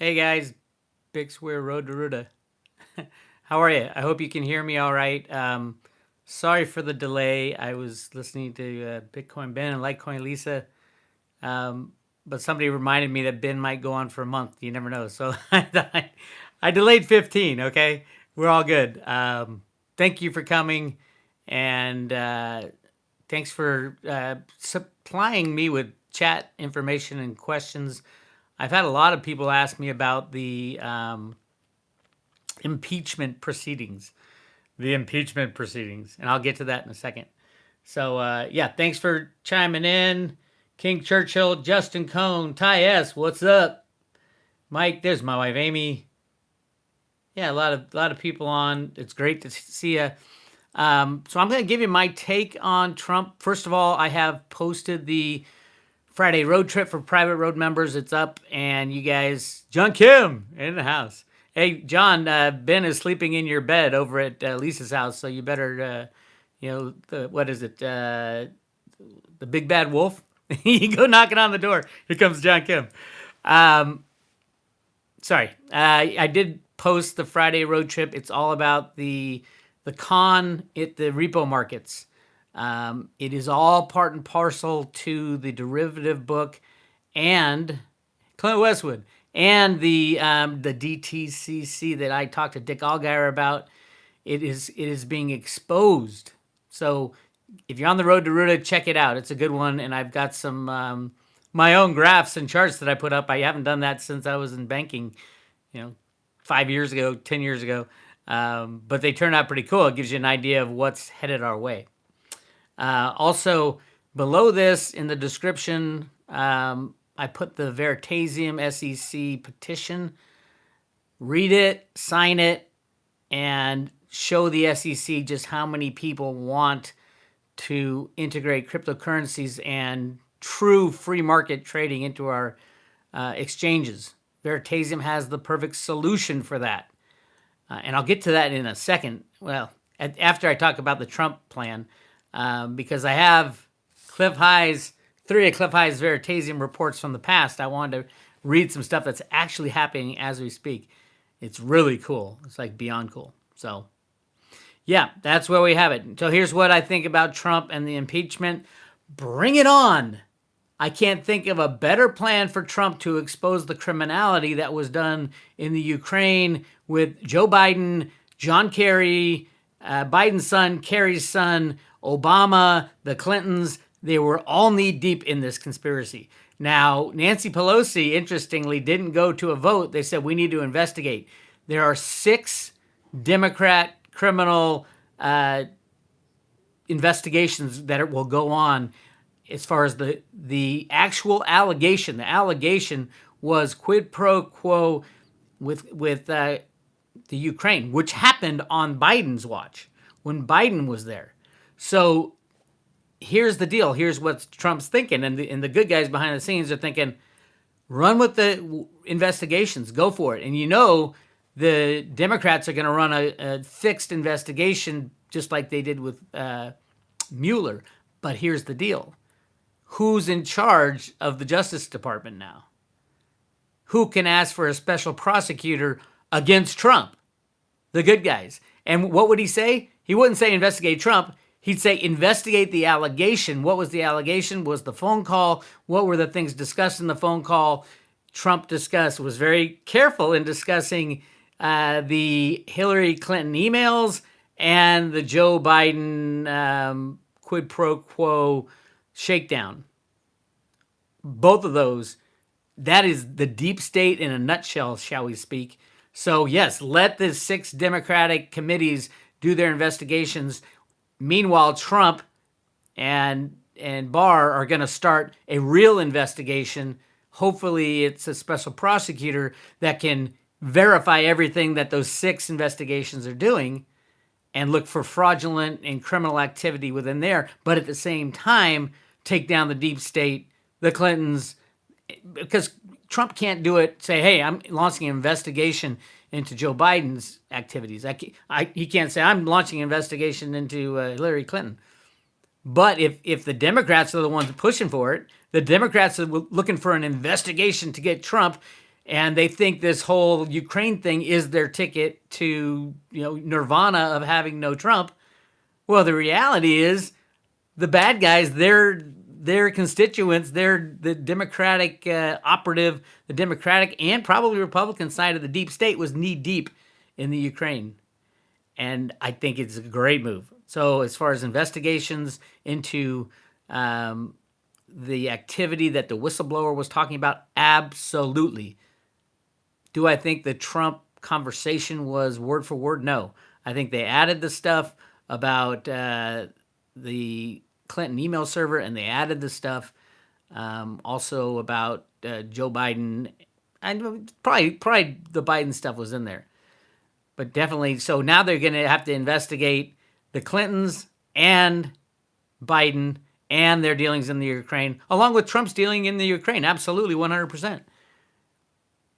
Hey guys, Big Square Road to Ruta. How are you? I hope you can hear me all right. Sorry for the delay. I was listening to Bitcoin Ben and Litecoin Lisa, um, but somebody reminded me that Ben might go on for a month. You never know. So I delayed 15, okay? We're all good. Thank you for coming, and thanks for supplying me with chat information and questions. I've had a lot of people ask me about the impeachment proceedings, and I'll get to that in a second. So, yeah, thanks for chiming in. King Churchill, Justin Cohn, Ty S, what's up? Mike, there's my wife Amy. Yeah, a lot of people on. It's great to see you. So I'm going to give you my take on Trump. First of all, I have posted the Friday road trip for private road members. It's up, and you guys, John Kim in the house. Hey, John, Ben is sleeping in your bed over at Lisa's house, so you better, what is it? The big bad wolf? You go knocking on the door. Here comes John Kim. Um, Sorry, I did post the Friday road trip. It's all about the con at the repo markets. It is all part and parcel to the derivative book and Clint Westwood and the DTCC that I talked to Dick Allgaier about. It is being exposed. So if you're on the road to Ruta, check it out. It's a good one, and I've got some my own graphs and charts that I put up. I haven't done that since I was in banking, you know, 5 years ago, 10 years ago. But they turn out pretty cool. It gives you an idea of what's headed our way. Also, below this in the description, I put the Veritasium SEC petition. Read it, sign it, and show the SEC just how many people want to integrate cryptocurrencies and true free market trading into our exchanges. Veritasium has the perfect solution for that. And I'll get to that in a second. Well, after I talk about the Trump plan, because I have three of Cliff High's Veritasium reports from the past. I wanted to read some stuff that's actually happening as we speak. It's really cool. It's like beyond cool. So, yeah, that's where we have it. So here's what I think about Trump and the impeachment. Bring it on. I can't think of a better plan for Trump to expose the criminality that was done in the Ukraine with Joe Biden, John Kerry, Biden's son, Kerry's son, Obama, the Clintons. They were all knee deep in this conspiracy. Now, Nancy Pelosi, interestingly, didn't go to a vote. They said we need to investigate. There are 6 Democrat criminal investigations that will go on. As far as the actual allegation, the allegation was quid pro quo with the Ukraine, which happened on Biden's watch when Biden was there. So here's the deal. Here's what Trump's thinking, and the good guys behind the scenes are thinking, run with the investigations, go for it. And the Democrats are going to run a fixed investigation just like they did with Mueller. But here's the deal. Who's in charge of the Justice Department now? Who can ask for a special prosecutor against Trump? The good guys. And what would he say? He wouldn't say investigate Trump. He'd say investigate the allegation. What was the allegation? Was the phone call? What were the things discussed in the phone call? Trump was very careful in discussing the Hillary Clinton emails and the Joe Biden quid pro quo shakedown. Both of those, that is the deep state in a nutshell, shall we speak. So yes, let the 6 Democratic committees do their investigations. Meanwhile, Trump and Barr are going to start a real investigation. Hopefully it's a special prosecutor that can verify everything that those 6 investigations are doing and look for fraudulent and criminal activity within there, but at the same time, take down the deep state, the Clintons, because Trump can't do it, say, hey, I'm launching an investigation into Joe Biden's activities. He can't say, I'm launching an investigation into Hillary Clinton. But if the Democrats are the ones pushing for it, the Democrats are looking for an investigation to get Trump, and they think this whole Ukraine thing is their ticket to, nirvana of having no Trump. Well, the reality is the bad guys, their constituents, they're the Democratic operative, the Democratic and probably Republican side of the deep state was knee deep in the Ukraine. And I think it's a great move. So as far as investigations into the activity that the whistleblower was talking about, absolutely. Do I think the Trump conversation was word for word? No. I think they added the stuff about the Clinton email server, and they added the stuff also about Joe Biden, and probably the Biden stuff was in there, but definitely. So now they're going to have to investigate the Clintons and Biden and their dealings in the Ukraine, along with Trump's dealing in the Ukraine. Absolutely, 100%.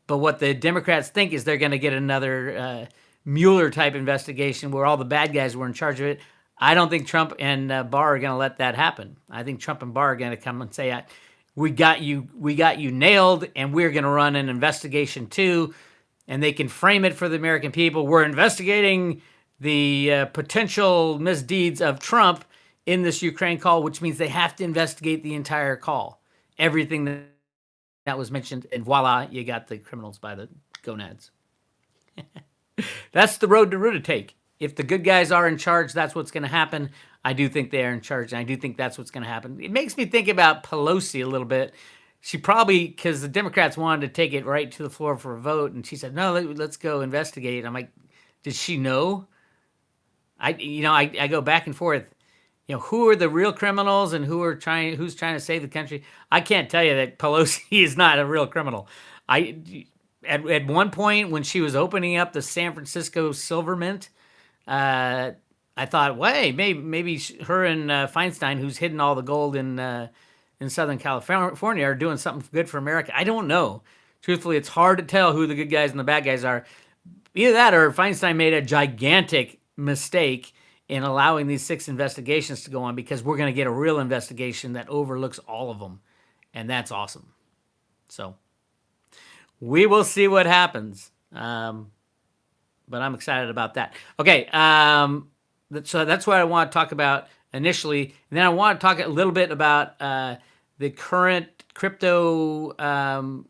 But what the Democrats think is they're going to get another Mueller type investigation where all the bad guys were in charge of it. I don't think Trump and Barr are going to let that happen. I think Trump and Barr are going to come and say, "We got you nailed, and we're going to run an investigation too." And they can frame it for the American people. We're investigating the potential misdeeds of Trump in this Ukraine call, which means they have to investigate the entire call, everything that was mentioned, and voila, you got the criminals by the gonads. That's the road to take. If the good guys are in charge, that's what's going to happen. I do think they are in charge, and I do think that's what's going to happen. It makes me think about Pelosi a little bit. She probably, because the Democrats wanted to take it right to the floor for a vote, and she said, "No, let's go investigate." I'm like, did she know? I go back and forth. Who are the real criminals and who's trying to save the country? I can't tell you that Pelosi is not a real criminal. At one point when she was opening up the San Francisco Silver Mint, I thought, wait, maybe her and Feinstein, who's hidden all the gold in Southern California, are doing something good for America. I don't know. Truthfully, it's hard to tell who the good guys and the bad guys are. Either that or Feinstein made a gigantic mistake in allowing these 6 investigations to go on, because we're going to get a real investigation that overlooks all of them. And that's awesome. So we will see what happens. But I'm excited about that. Okay. So that's what I want to talk about initially. And then I want to talk a little bit about the current crypto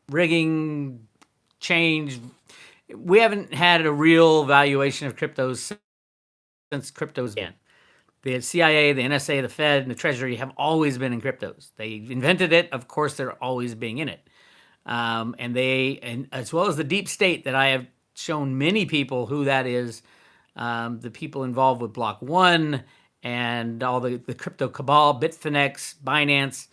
rigging change. We haven't had a real valuation of cryptos since cryptos began. The CIA, the NSA, the Fed, and the Treasury have always been in cryptos. They invented it. Of course, they're always being in it. And as well as the deep state that I have shown many people who that is, the people involved with Block One and all the crypto cabal, Bitfinex, Binance,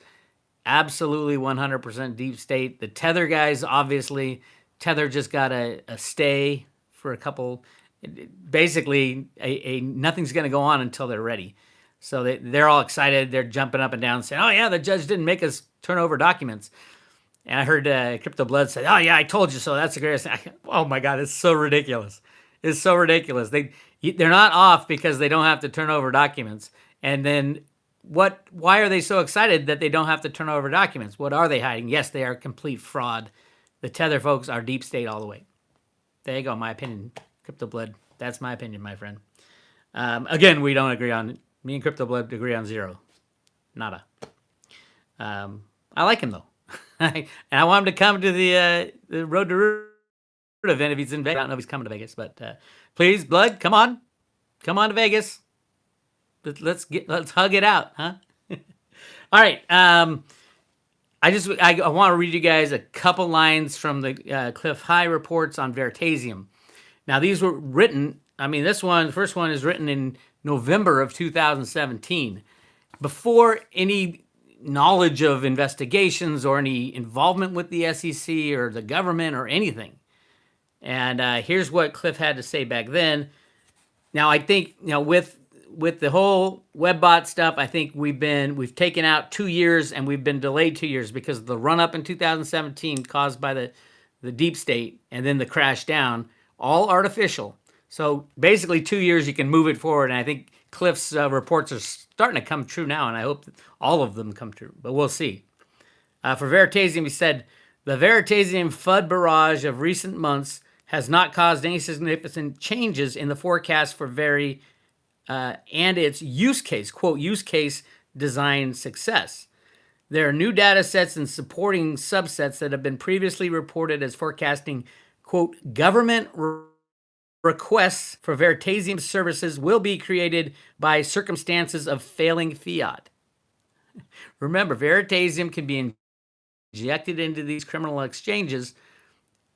absolutely 100% deep state. The Tether guys, obviously, Tether just got a stay for a couple. Basically, nothing's going to go on until they're ready. So they're all excited. They're jumping up and down saying, "Oh, yeah, the judge didn't make us turn over documents." And I heard Crypto Blood say, "Oh, yeah, I told you so. That's the greatest thing." Oh, my God, it's so ridiculous. It's so ridiculous. They're not off because they don't have to turn over documents. And then why are they so excited that they don't have to turn over documents? What are they hiding? Yes, they are complete fraud. The Tether folks are deep state all the way. There you go, my opinion. Crypto Blood, that's my opinion, my friend. Again, we don't agree on, me and Crypto Blood agree on zero. Nada. I like him, though. And I want him to come to the Road to Root event if he's in Vegas. I don't know if he's coming to Vegas, but please, Blood, come on. Come on to Vegas. Let's hug it out, huh? All right. I want to read you guys a couple lines from the Cliff High reports on Veritasium. Now, these were written, the first one is written in November of 2017, before any knowledge of investigations or any involvement with the SEC or the government or anything. And here's what Cliff had to say back then. Now, I think, with the whole WebBot stuff, I think we've taken out 2 years, and we've been delayed 2 years because of the run-up in 2017 caused by the deep state, and then the crash down. All artificial. So basically 2 years, you can move it forward. And I think Cliff's reports are starting to come true now, and I hope that all of them come true. But we'll see. For Veritasium, he said, The Veritasium FUD barrage of recent months has not caused any significant changes in the forecast for Veri and its use case, quote, use case design success. There are new data sets and supporting subsets that have been previously reported as forecasting, quote, government requests for Veritasium services will be created by circumstances of failing fiat. Remember, Veritasium can be injected into these criminal exchanges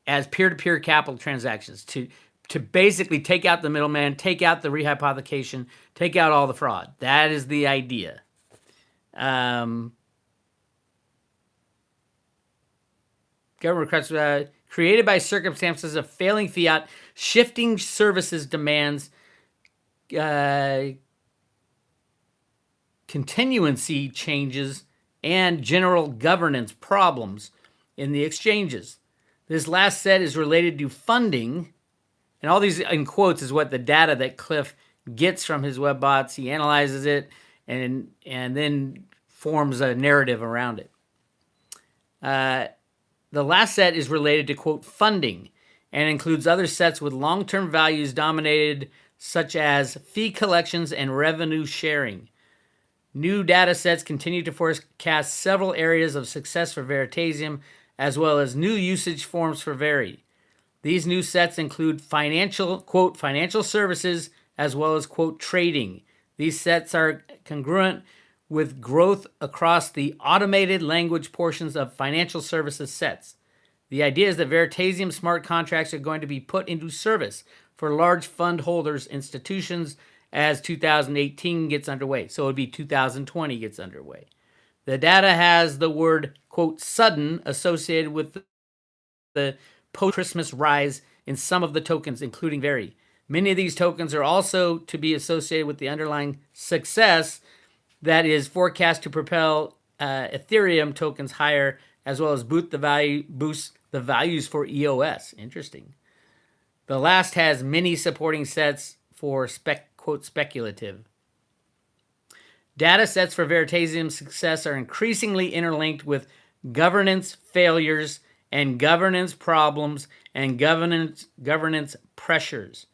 as peer-to-peer capital transactions to basically take out the middleman, take out the rehypothecation, take out all the fraud. That is the idea. Government requests created by circumstances of failing fiat, shifting services demands, continuancy changes, and general governance problems in the exchanges. This last set is related to funding, and all these in quotes is what the data that Cliff gets from his web bots. He analyzes it and then forms a narrative around it. The last set is related to, quote, funding, and includes other sets with long-term values dominated, such as fee collections and revenue sharing. New data sets continue to forecast several areas of success for Veritasium, as well as new usage forms for Veri. These new sets include financial, quote, financial services, as well as, quote, trading. These sets are congruent with growth across the automated language portions of financial services sets. The idea is that Veritasium smart contracts are going to be put into service for large fund holders, institutions, as 2018 gets underway. So it would be 2020 gets underway. The data has the word, quote, sudden associated with the post-Christmas rise in some of the tokens, including Veri. Many of these tokens are also to be associated with the underlying success that is forecast to propel Ethereum tokens higher, as well as boost the values for EOS. Interesting. The last has many supporting sets for quote, speculative. Data sets for Veritasium's success are increasingly interlinked with governance failures and governance problems and governance pressures.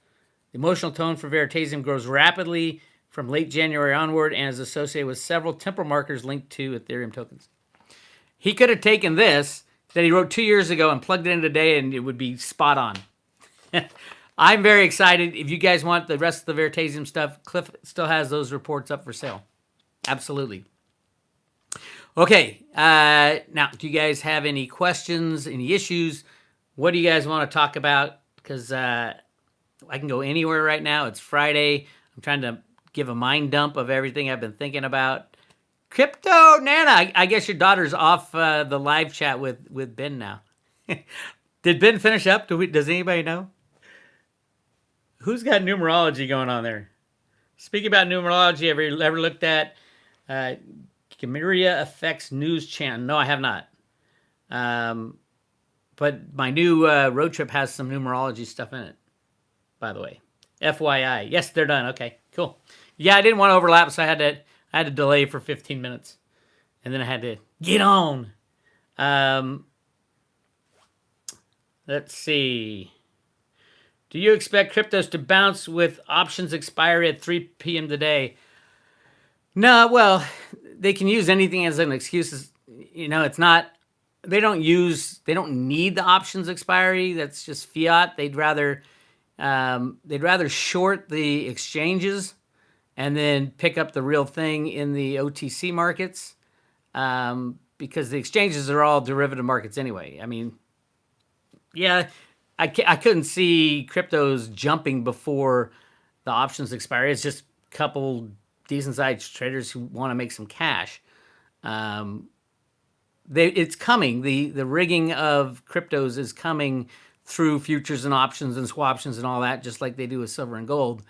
The emotional tone for Veritasium grows rapidly from late January onward and is associated with several temporal markers linked to Ethereum tokens. He could have taken this that he wrote 2 years ago and plugged it in today, and it would be spot on. I'm very excited. If you guys want the rest of the Veritasium stuff, Cliff still has those reports up for sale. Absolutely. Okay, now, do you guys have any questions, any issues? What do you guys want to talk about? Because I can go anywhere right now. It's Friday. I'm trying to give a mind dump of everything I've been thinking about. Crypto Nana, I guess your daughter's off the live chat with Ben now. Did Ben finish up? Does anybody know? Who's got numerology going on there? Speaking about numerology, ever looked at Chimera Effects News Channel? No, I have not. But my new road trip has some numerology stuff in it, by the way. FYI. Yes, they're done. Okay, cool. Yeah, I didn't want to overlap, so I had to delay for 15 minutes. And then I had to get on. Let's see. Do you expect cryptos to bounce with options expiry at 3 p.m. today? No, well, they can use anything as an excuse. You know, it's not, they don't need the options expiry. That's just fiat. They'd rather short the exchanges and then pick up the real thing in the OTC markets, because the exchanges are all derivative markets anyway. I mean, yeah, I couldn't see cryptos jumping before the options expiry. It's just a couple decent-sized traders who want to make some cash. It's coming. The rigging of cryptos is coming through futures and options and swaptions and all that, just like they do with silver and gold.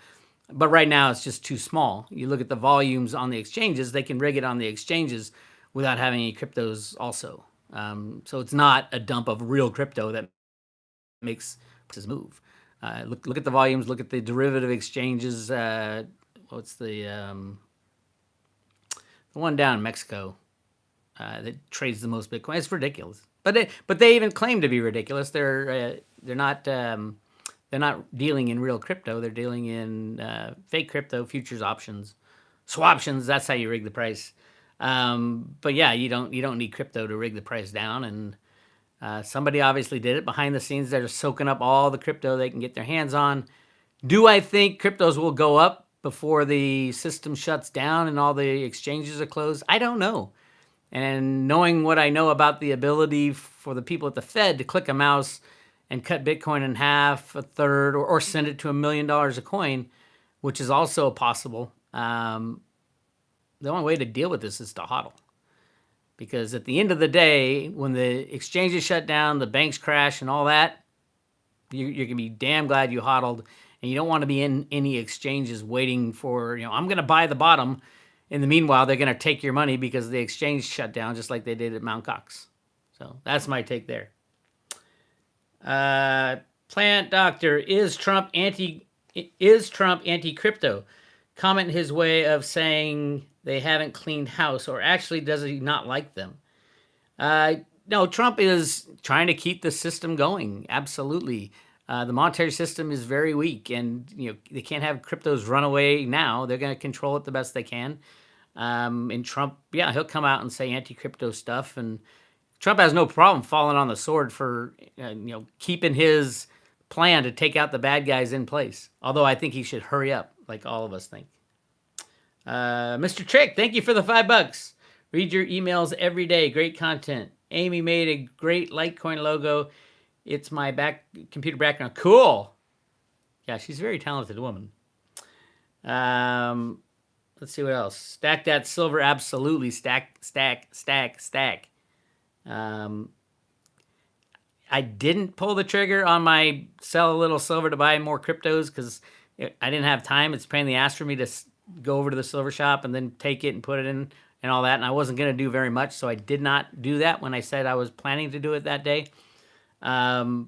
But right now, it's just too small. You look at the volumes on the exchanges, they can rig it on the exchanges without having any cryptos also. So it's not a dump of real crypto that makes this move. Look at the volumes, look at the derivative exchanges. What's the one down in Mexico that trades the most Bitcoin? It's ridiculous. But they even claim to be ridiculous. They're not dealing in real crypto. They're dealing in fake crypto, futures options, swaptions. That's how you rig the price. But yeah, you don't need crypto to rig the price down. And somebody obviously did it behind the scenes. They're soaking up all the crypto they can get their hands on. Do I think cryptos will go up before the system shuts down and all the exchanges are closed? I don't know. And knowing what I know about the ability for the people at the Fed to click a mouse and cut Bitcoin in half, a third, or send it to $1 million a coin, which is also possible, the only way to deal with this is to hodl. Because at the end of the day, when the exchanges shut down, the banks crash and all that, you're going to be damn glad you hodled. And you don't want to be in any exchanges waiting for, I'm going to buy the bottom. In the meanwhile, they're going to take your money because the exchange shut down just like they did at Mt. Gox. So that's my take there. Plant Doctor, is Trump anti-crypto? Comment his way of saying they haven't cleaned house, or actually does he not like them? No, Trump is trying to keep the system going. Absolutely. The monetary system is very weak, and they can't have cryptos run away now. They're going to control it the best they can. And Trump, he'll come out and say anti-crypto stuff, and Trump has no problem falling on the sword for keeping his plan to take out the bad guys in place. Although I think he should hurry up, like all of us think. Mr. Trick, thank you for the $5. Read your emails every day. Great content. Amy made a great Litecoin logo. It's my computer background. Cool. Yeah, she's a very talented woman. Let's see what else. Stack that silver. Absolutely. Stack. I didn't pull the trigger on my sell a little silver to buy more cryptos because I didn't have time. It's a pain in the ass for me to go over to the silver shop and then take it and put it in and all that. And I wasn't going to do very much, so I did not do that when I said I was planning to do it that day. The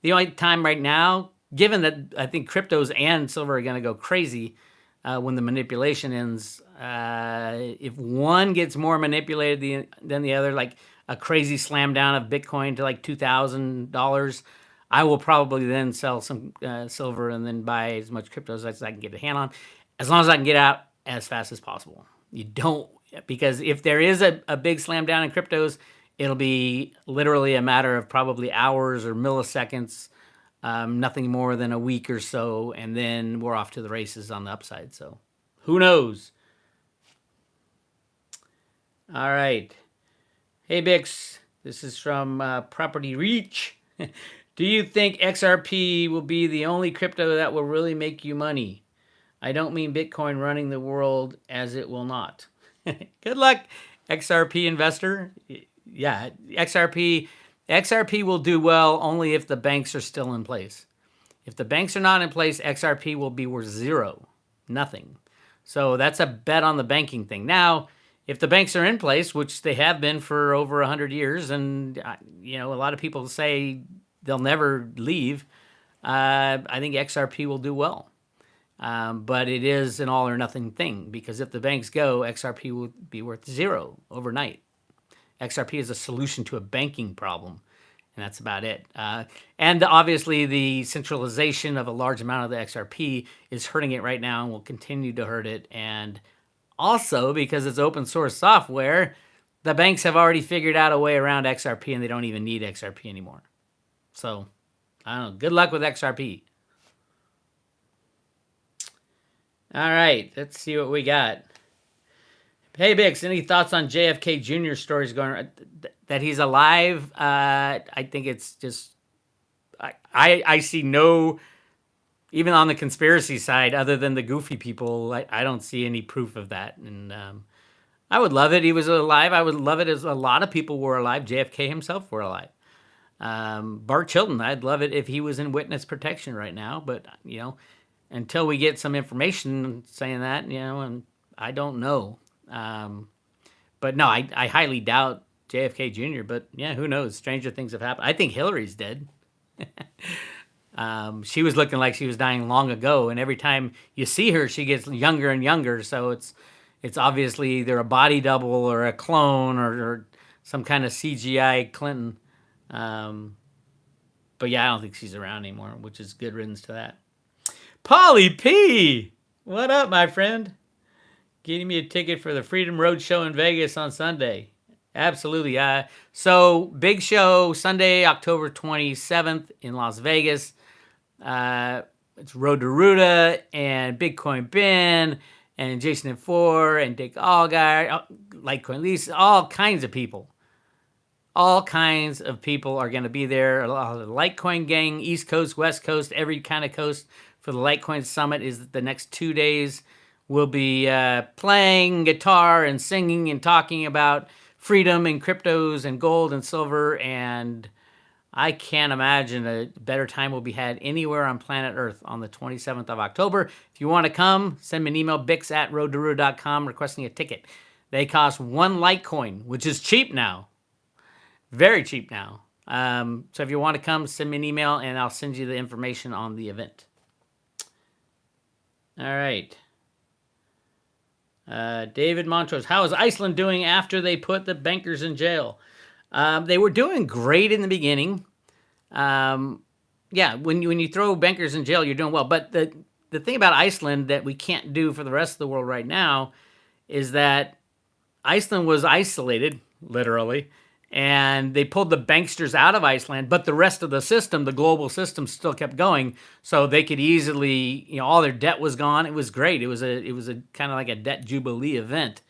only time right now, given that I think cryptos and silver are going to go crazy when the manipulation ends, if one gets more manipulated than the other, like a crazy slam down of Bitcoin to like $2,000, I will probably then sell some silver and then buy as much cryptos as I can get a hand on, as long as I can get out as fast as possible. Because if there is a big slam down in cryptos, it'll be literally a matter of probably hours or milliseconds, nothing more than a week or so, and then we're off to the races on the upside. So who knows? All right. Hey, Bix, this is from Property Reach. Do you think XRP will be the only crypto that will really make you money? I don't mean Bitcoin running the world, as it will not. Good luck, XRP investor. Yeah, XRP will do well only if the banks are still in place. If the banks are not in place, XRP will be worth zero, nothing. So that's a bet on the banking thing. Now, if the banks are in place, which they have been for over 100 years, and a lot of people say they'll never leave, I think XRP will do well. But it is an all or nothing thing, because if the banks go, XRP will be worth zero overnight. XRP is a solution to a banking problem, and that's about it. And obviously, the centralization of a large amount of the XRP is hurting it right now and will continue to hurt it. And also, because it's open source software, the banks have already figured out a way around XRP, and they don't even need XRP anymore. So, I don't know. Good luck with XRP. All right, let's see what we got. Hey, Bix, any thoughts on JFK Jr. stories going that he's alive? I think it's just, I see no, even on the conspiracy side, other than the goofy people, I don't see any proof of that. And I would love it. He was alive. I would love it as a lot of people were alive. JFK himself were alive. Bart Chilton, I'd love it if he was in witness protection right now. But, until we get some information saying that, and I don't know. But no, I highly doubt JFK Jr., but yeah, who knows? Stranger things have happened. I think Hillary's dead. She was looking like she was dying long ago, and every time you see her, she gets younger and younger. So it's obviously either a body double or a clone or some kind of CGI Clinton. But yeah, I don't think she's around anymore, which is good riddance to that. Polly P, what up, my friend? Getting me a ticket for the Freedom Road show in Vegas on Sunday. Absolutely. So big show Sunday, October 27th in Las Vegas. It's Road to Ruta and Bitcoin Ben and Jason and Four and Dick Allgaier, Litecoin Lisa, all kinds of people. All kinds of people are going to be there. A lot of the Litecoin gang, East Coast, West Coast, every kind of coast for the Litecoin Summit is the next 2 days. We'll be playing guitar and singing and talking about freedom and cryptos and gold and silver. And I can't imagine a better time will be had anywhere on planet Earth on the 27th of October. If you want to come, send me an email, bix@roadtoruta.com, requesting a ticket. They cost 1 Litecoin, which is cheap now. Very cheap now. So if you want to come, send me an email, and I'll send you the information on the event. All right. David Montrose, how is Iceland doing after they put the bankers in jail? They were doing great in the beginning. Yeah, when you throw bankers in jail, you're doing well. But the thing about Iceland that we can't do for the rest of the world right now is that Iceland was isolated, literally, and they pulled the banksters out of Iceland, but the rest of the system, the global system, still kept going. So they could easily, all their debt was gone. It was great. It was a kind of like a debt jubilee event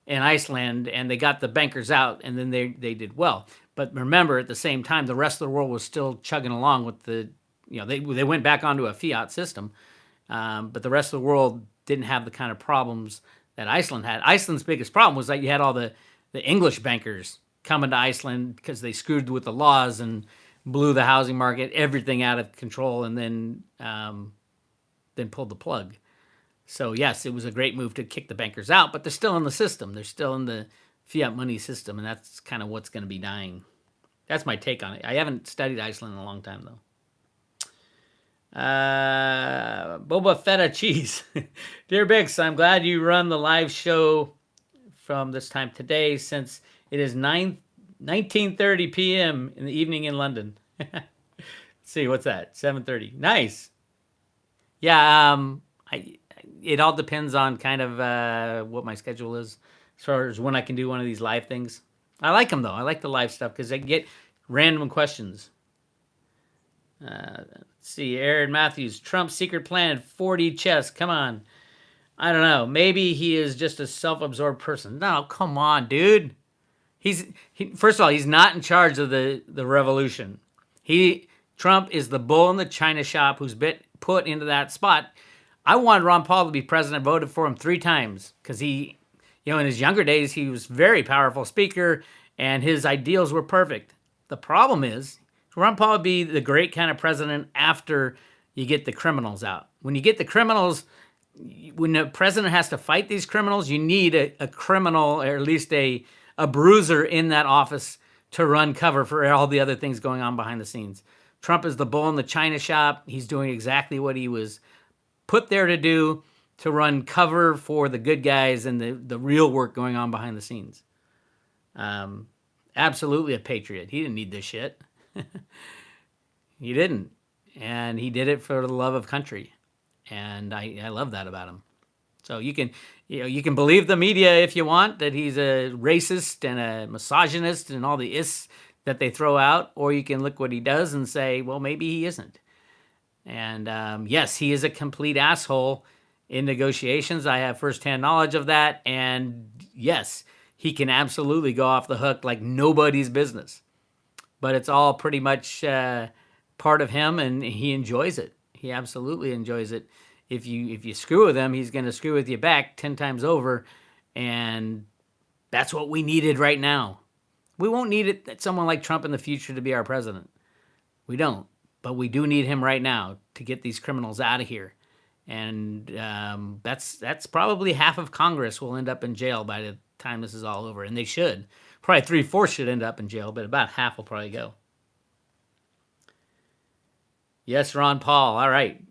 in Iceland, and they got the bankers out, and then they did well. But remember, at the same time, the rest of the world was still chugging along with the, they went back onto a fiat system, but the rest of the world didn't have the kind of problems that Iceland had. Iceland's biggest problem was that you had all the English bankers coming to Iceland because they screwed with the laws and blew the housing market, everything out of control, and then pulled the plug. So yes, it was a great move to kick the bankers out, but they're still in the system. They're still in the fiat money system, and that's kind of what's going to be dying. That's my take on it. I haven't studied Iceland in a long time, though. Boba Fetta Cheese. Dear Bix, I'm glad you run the live show from this time today, since it is 19:30 p.m. in the evening in London. Let's see, what's that? 7:30. Nice. Yeah, it all depends on kind of what my schedule is as far as when I can do one of these live things. I like them, though. I like the live stuff because I get random questions. Let's see, Aaron Matthews, Trump's secret plan, 4D chess. Come on. I don't know. Maybe he is just a self-absorbed person. No, come on, dude. First of all, he's not in charge of the revolution. Trump is the bull in the china shop who's been put into that spot. I wanted Ron Paul to be president. Voted for him 3 times because he, in his younger days, he was a very powerful speaker and his ideals were perfect. The problem is, Ron Paul would be the great kind of president after you get the criminals out. When you get the criminals, when the president has to fight these criminals, you need a criminal, or at least a bruiser in that office to run cover for all the other things going on behind the scenes. Trump is the bull in the china shop. He's doing exactly what he was put there to do, to run cover for the good guys and the real work going on behind the scenes. Absolutely a patriot. He didn't need this shit. He didn't. And he did it for the love of country. And I love that about him. So you can believe the media if you want, that he's a racist and a misogynist and all the ists that they throw out, or you can look what he does and say, well, maybe he isn't. And yes, he is a complete asshole in negotiations. I have firsthand knowledge of that. And yes, he can absolutely go off the hook like nobody's business. But it's all pretty much part of him, and he enjoys it. He absolutely enjoys it. If you screw with him, he's going to screw with you back 10 times over. And that's what we needed right now. We won't need someone like Trump in the future to be our president. We don't. But we do need him right now to get these criminals out of here. And that's probably half of Congress will end up in jail by the time this is all over. And they should. Probably 3/4 should end up in jail, but about half will probably go. Yes, Ron Paul. All right.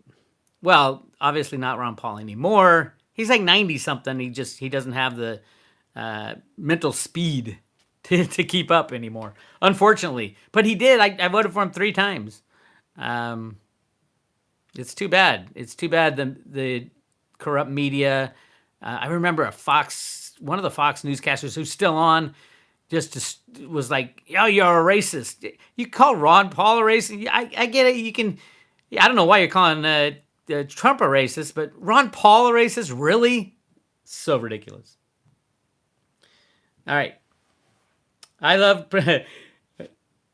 Well, obviously not Ron Paul anymore. He's like 90-something. He doesn't have the mental speed to keep up anymore, unfortunately. But he did. I voted for him 3 times. Um, it's too bad. It's too bad the corrupt media. I remember one of the Fox newscasters who's still on, was like, "Oh, you're a racist." You call Ron Paul a racist? I get it. You can. I don't know why you're calling Trump a racist, but Ron Paul a racist? Really? So ridiculous. All right. I love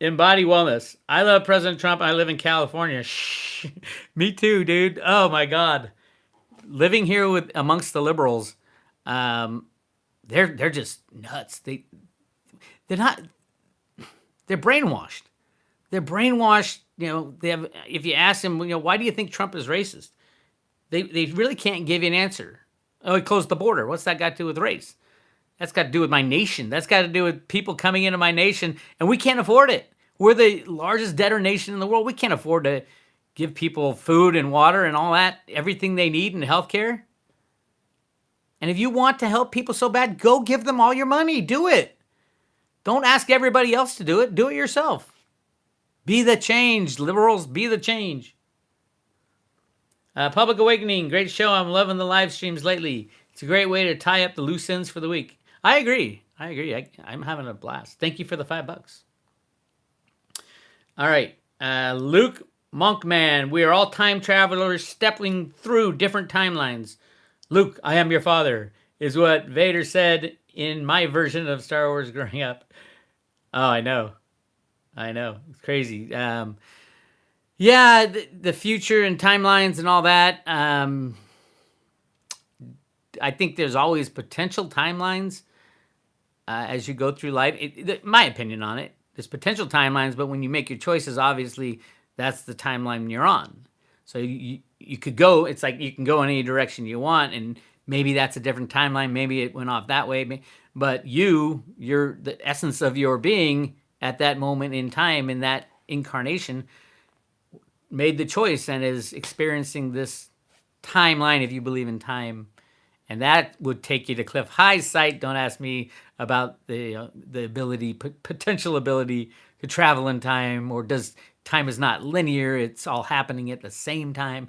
embody wellness. I love President Trump. I live in California. Shh. Me too, dude. Oh my God. Living here amongst the liberals, they're just nuts. They're not. They're brainwashed. They're brainwashed. They have. If you ask them, why do you think Trump is racist? They really can't give you an answer. Oh, he closed the border. What's that got to do with race? That's got to do with my nation. That's got to do with people coming into my nation, and we can't afford it. We're the largest debtor nation in the world. We can't afford to give people food and water and all that, everything they need in healthcare. And if you want to help people so bad, go give them all your money. Do it. Don't ask everybody else to do it. Do it yourself. Be the change, liberals. Be the change. Public Awakening, great show. I'm loving the live streams lately. It's a great way to tie up the loose ends for the week. I agree. I'm having a blast. Thank you for the $5. All right. Luke Monkman, we are all time travelers stepping through different timelines. Luke, I am your father, is what Vader said in my version of Star Wars growing up. Oh, I know. It's crazy. Yeah, the future and timelines and all that. I think there's always potential timelines as you go through life. My opinion on it, there's potential timelines, but when you make your choices, obviously that's the timeline you're on. So you could go. It's like you can go in any direction you want, and maybe that's a different timeline. Maybe it went off that way. But you're the essence of your being at that moment in time, in that incarnation, made the choice and is experiencing this timeline, if you believe in time. And that would take you to Cliff High's site. Don't ask me about the potential ability to travel in time, or does time is not linear. It's all happening at the same time.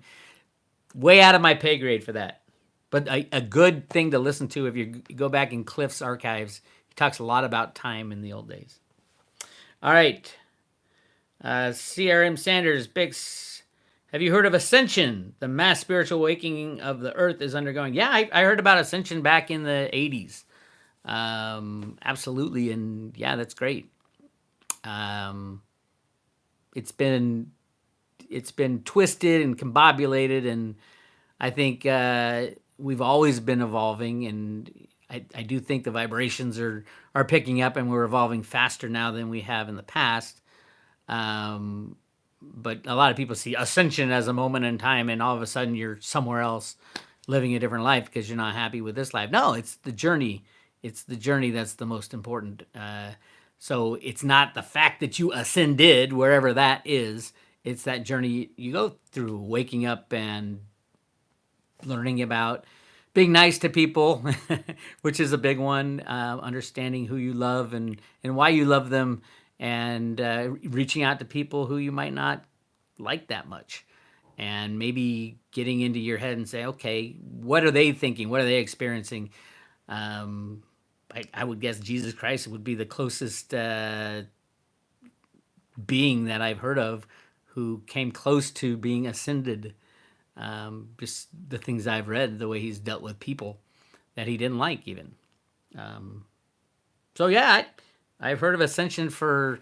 Way out of my pay grade for that. But a good thing to listen to if you go back in Cliff's archives. He talks a lot about time in the old days. All right. CRM Sanders, Bix, have you heard of Ascension? The mass spiritual awakening of the earth is undergoing. Yeah, I heard about Ascension back in the 80s. Absolutely. And yeah, that's great. It's been twisted and combobulated, and I think we've always been evolving, and I do think the vibrations are picking up, and we're evolving faster now than we have in the past. But a lot of people see ascension as a moment in time, and all of a sudden you're somewhere else living a different life because you're not happy with this life. No, it's the journey. It's the journey that's the most important. So it's not the fact that you ascended, wherever that is. It's that journey you go through, waking up and learning about being nice to people, which is a big one, understanding who you love and why you love them, and reaching out to people who you might not like that much, and maybe getting into your head and say, okay, what are they thinking? What are they experiencing? I would guess Jesus Christ would be the closest being that I've heard of who came close to being ascended. Just the things I've read, the way he's dealt with people that he didn't like even. So yeah, I've heard of ascension for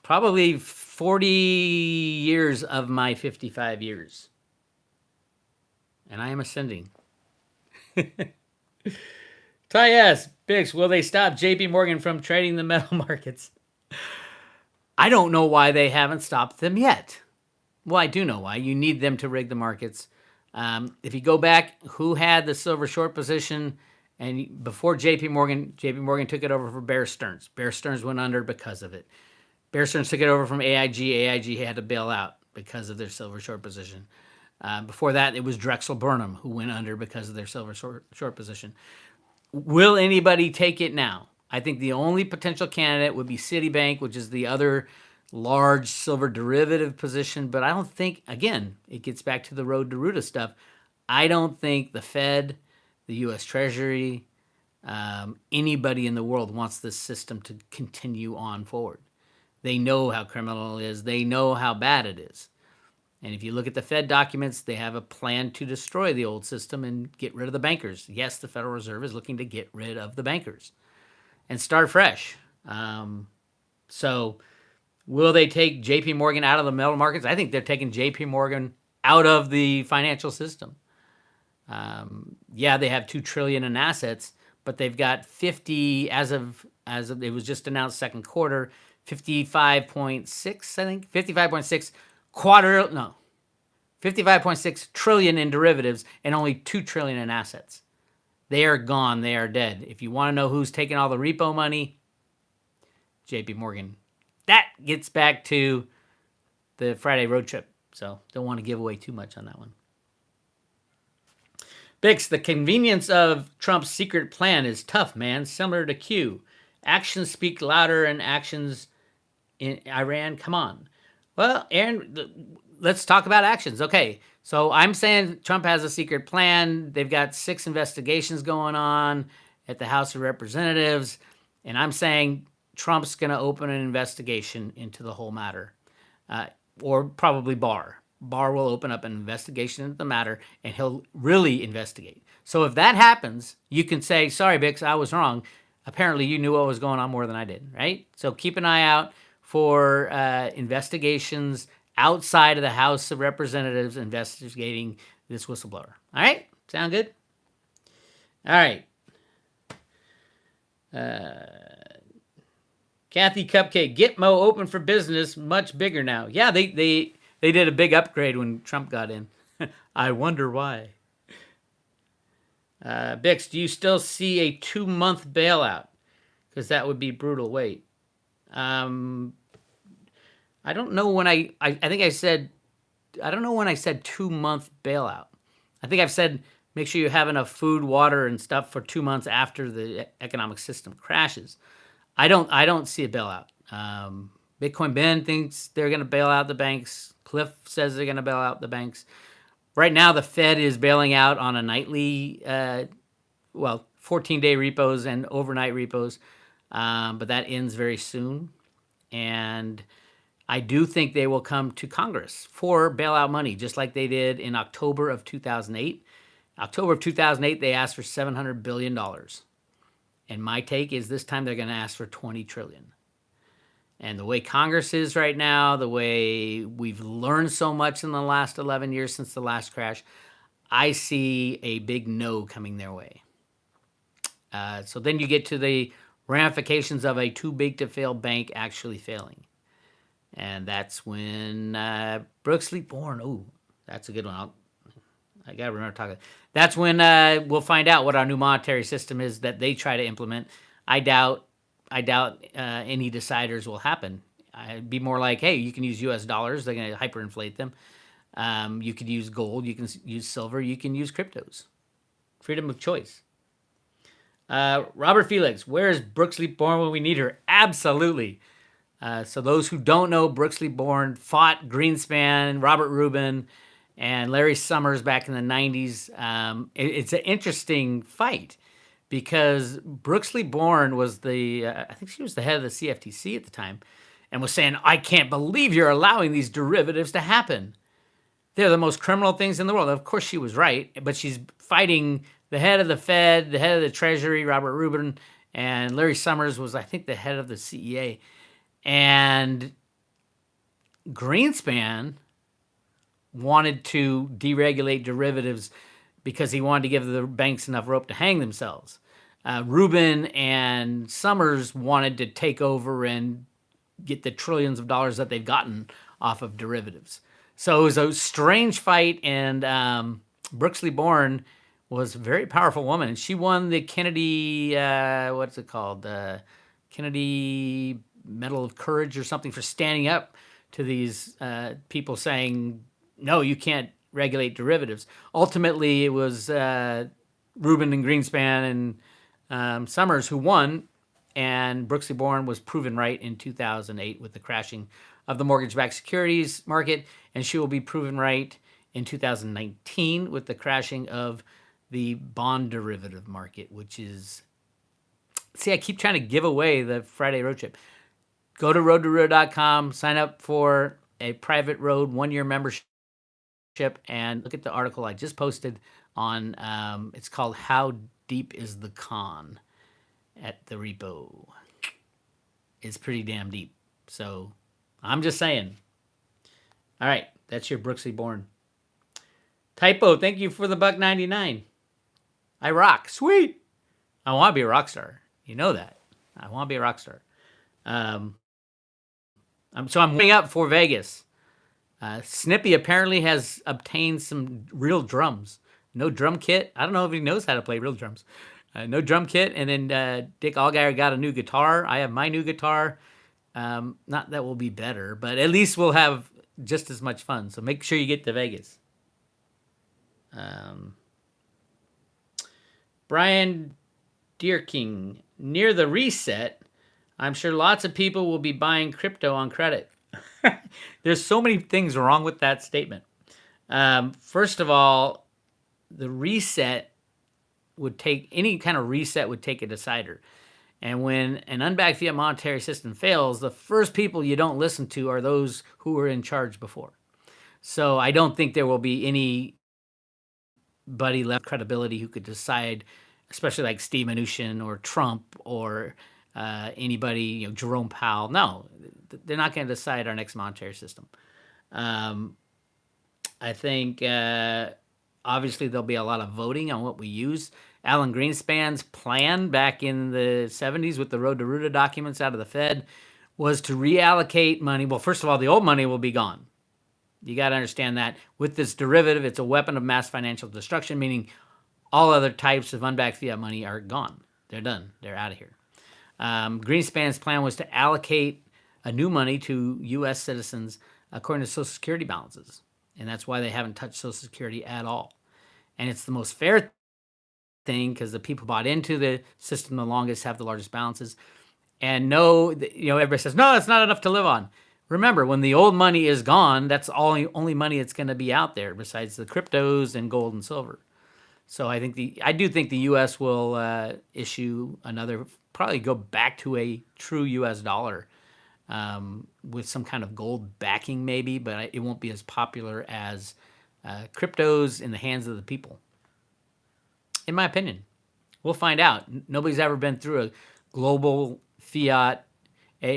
probably 40 years of my 55 years. And I am ascending. Ty S. Bix, will they stop JP Morgan from trading the metal markets? I don't know why they haven't stopped them yet. Well, I do know why. You need them to rig the markets. If you go back, who had the silver short position? And before JP Morgan took it over for Bear Stearns. Bear Stearns went under because of it. Bear Stearns took it over from AIG. AIG had to bail out because of their silver short position. Before that, it was Drexel Burnham who went under because of their silver short position. Will anybody take it now? I think the only potential candidate would be Citibank, which is the other large silver derivative position. But I don't think, again, it gets back to the road to Ruta stuff. I don't think the Fed, the U.S. Treasury, anybody in the world wants this system to continue on forward. They know how criminal it is. They know how bad it is. And if you look at the Fed documents, they have a plan to destroy the old system and get rid of the bankers. Yes, the Federal Reserve is looking to get rid of the bankers and start fresh. So will they take JP Morgan out of the metal markets? I think they're taking JP Morgan out of the financial system. Yeah, they have $2 trillion in assets, but they've got 50 as of it was just announced second quarter, 55.6, I think, 55.6 55.6 trillion in derivatives and only 2 trillion in assets. They are gone. They are dead. If you want to know who's taking all the repo money, JP Morgan. That gets back to the Friday road trip. So don't want to give away too much on that one. Bix, the convenience of Trump's secret plan is tough, man. Similar to Q. Actions speak louder than actions in Iran. Come on. Well, Aaron, let's talk about actions. Okay, so I'm saying Trump has a secret plan. They've got 6 investigations going on at the House of Representatives. And I'm saying Trump's going to open an investigation into the whole matter. Or probably Barr. Barr will open up an investigation into the matter, and he'll really investigate. So if that happens, you can say, sorry, Bix, I was wrong. Apparently you knew what was going on more than I did, right? So keep an eye out for investigations outside of the House of Representatives investigating this whistleblower. All right? Sound good? All right. Kathy Cupcake, Gitmo open for business, much bigger now. Yeah, they did a big upgrade when Trump got in. I wonder why. Bix, do you still see a 2-month bailout? Because that would be brutal. Wait. I don't know when I think I said, I don't know when I said 2-month bailout. I think I've said make sure you have enough food, water, and stuff for 2 months after the economic system crashes. I don't see a bailout. Bitcoin Ben thinks they're going to bail out the banks. Cliff says they're going to bail out the banks. Right now, the Fed is bailing out on a nightly, 14-day repos and overnight repos, but that ends very soon. And I do think they will come to Congress for bailout money, just like they did in October of 2008. October of 2008, they asked for $700 billion. And my take is this time they're going to ask for $20 trillion. And the way Congress is right now, the way we've learned so much in the last 11 years since the last crash, I see a big no coming their way. So then you get to the ramifications of a too-big-to-fail bank actually failing. And that's when Brooks Born. Ooh, that's a good one. I got to remember talking. That's when we'll find out what our new monetary system is that they try to implement. I doubt any deciders will happen. I'd be more like, hey, you can use U.S. dollars. They're going to hyperinflate them. You could use gold. You can use silver. You can use cryptos. Freedom of choice. Robert Felix, where is Brooks Born when we need her? Absolutely. So those who don't know, Brooks Born fought Greenspan, Robert Rubin, and Larry Summers back in the 90s. It's an interesting fight because Brooks Born was I think she was the head of the CFTC at the time, and was saying, I can't believe you're allowing these derivatives to happen. They're the most criminal things in the world. Of course she was right, but she's fighting the head of the Fed, the head of the Treasury, Robert Rubin, and Larry Summers was, I think, the head of the CEA. And Greenspan wanted to deregulate derivatives because he wanted to give the banks enough rope to hang themselves. Rubin and Summers wanted to take over and get the trillions of dollars that they've gotten off of derivatives. So it was a strange fight, and Brooks Born was a very powerful woman. She won the Kennedy, what's it called? Kennedy Medal of Courage or something for standing up to these people saying, no, you can't regulate derivatives. Ultimately, it was Rubin and Greenspan and Summers who won, and Brooksley Born was proven right in 2008 with the crashing of the mortgage-backed securities market, and she will be proven right in 2019 with the crashing of the bond derivative market, which is... See, I keep trying to give away the Friday road trip. Go to roadtoroad.com, sign up for a private road 1-year membership, and look at the article I just posted on, it's called How Deep is the Con at the repo. It's pretty damn deep. So I'm just saying. All right, that's your Brooksley Born. Typo, thank you for the $1.99. I rock. Sweet. I want to be a rock star. You know that. I want to be a rock star. I'm warming up for Vegas. Snippy apparently has obtained some real drums. No drum kit. I don't know if he knows how to play real drums. No drum kit. And then Dick Allgaier got a new guitar. I have my new guitar. Not that we'll be better, but at least we'll have just as much fun. So make sure you get to Vegas. Brian Deerking, near the reset, I'm sure lots of people will be buying crypto on credit. There's so many things wrong with that statement. First of all, the reset would take, any kind of reset would take a decider. And when an unbacked fiat monetary system fails, the first people you don't listen to are those who were in charge before. So I don't think there will be anybody left credibility who could decide, especially like Steve Mnuchin or Trump or anybody, Jerome Powell. No, they're not going to decide our next monetary system. I think obviously there'll be a lot of voting on what we use. Alan Greenspan's plan back in the 70s with the Road to Ruta documents out of the Fed was to reallocate money. Well, first of all, the old money will be gone. You got to understand that with this derivative, it's a weapon of mass financial destruction, meaning all other types of unbacked fiat money are gone. They're done. They're out of here. Greenspan's plan was to allocate a new money to U.S. citizens according to Social Security balances. And that's why they haven't touched Social Security at all. And it's the most fair thing because the people bought into the system the longest have the largest balances. And everybody says, no, it's not enough to live on. Remember, when the old money is gone, that's only money that's going to be out there besides the cryptos and gold and silver. So I do think the U.S. will issue another, probably go back to a true U.S. dollar with some kind of gold backing maybe, but it won't be as popular as cryptos in the hands of the people. In my opinion, we'll find out. Nobody's ever been through a global fiat.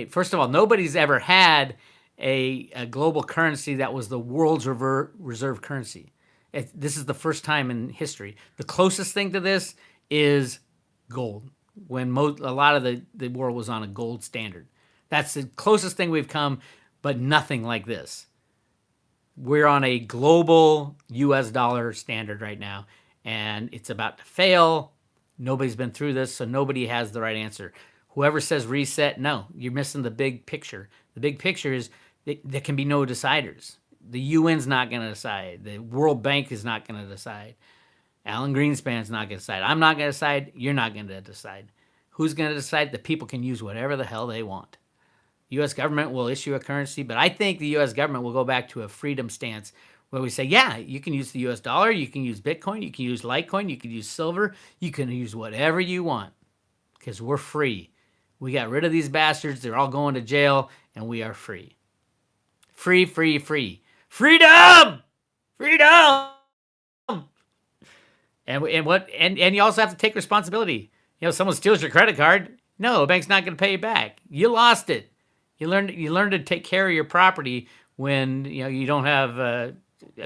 First of all, nobody's ever had a global currency that was the world's reserve currency. This is the first time in history. The closest thing to this is gold, when a lot of the world was on a gold standard. That's the closest thing we've come, but nothing like this. We're on a global U.S. dollar standard right now, and it's about to fail. Nobody's been through this, so nobody has the right answer. Whoever says reset, no, you're missing the big picture. The big picture is there can be no deciders. The UN's not going to decide. The World Bank is not going to decide. Alan Greenspan's not going to decide. I'm not going to decide. You're not going to decide. Who's going to decide? The people can use whatever the hell they want. The U.S. government will issue a currency, but I think the U.S. government will go back to a freedom stance where we say, yeah, you can use the U.S. dollar, you can use Bitcoin, you can use Litecoin, you can use silver, you can use whatever you want because we're free. We got rid of these bastards. They're all going to jail, and we are free. Free, free, free. Freedom! Freedom! And you also have to take responsibility. Someone steals your credit card. No, a bank's not going to pay you back. You lost it. You learn to take care of your property when you don't have a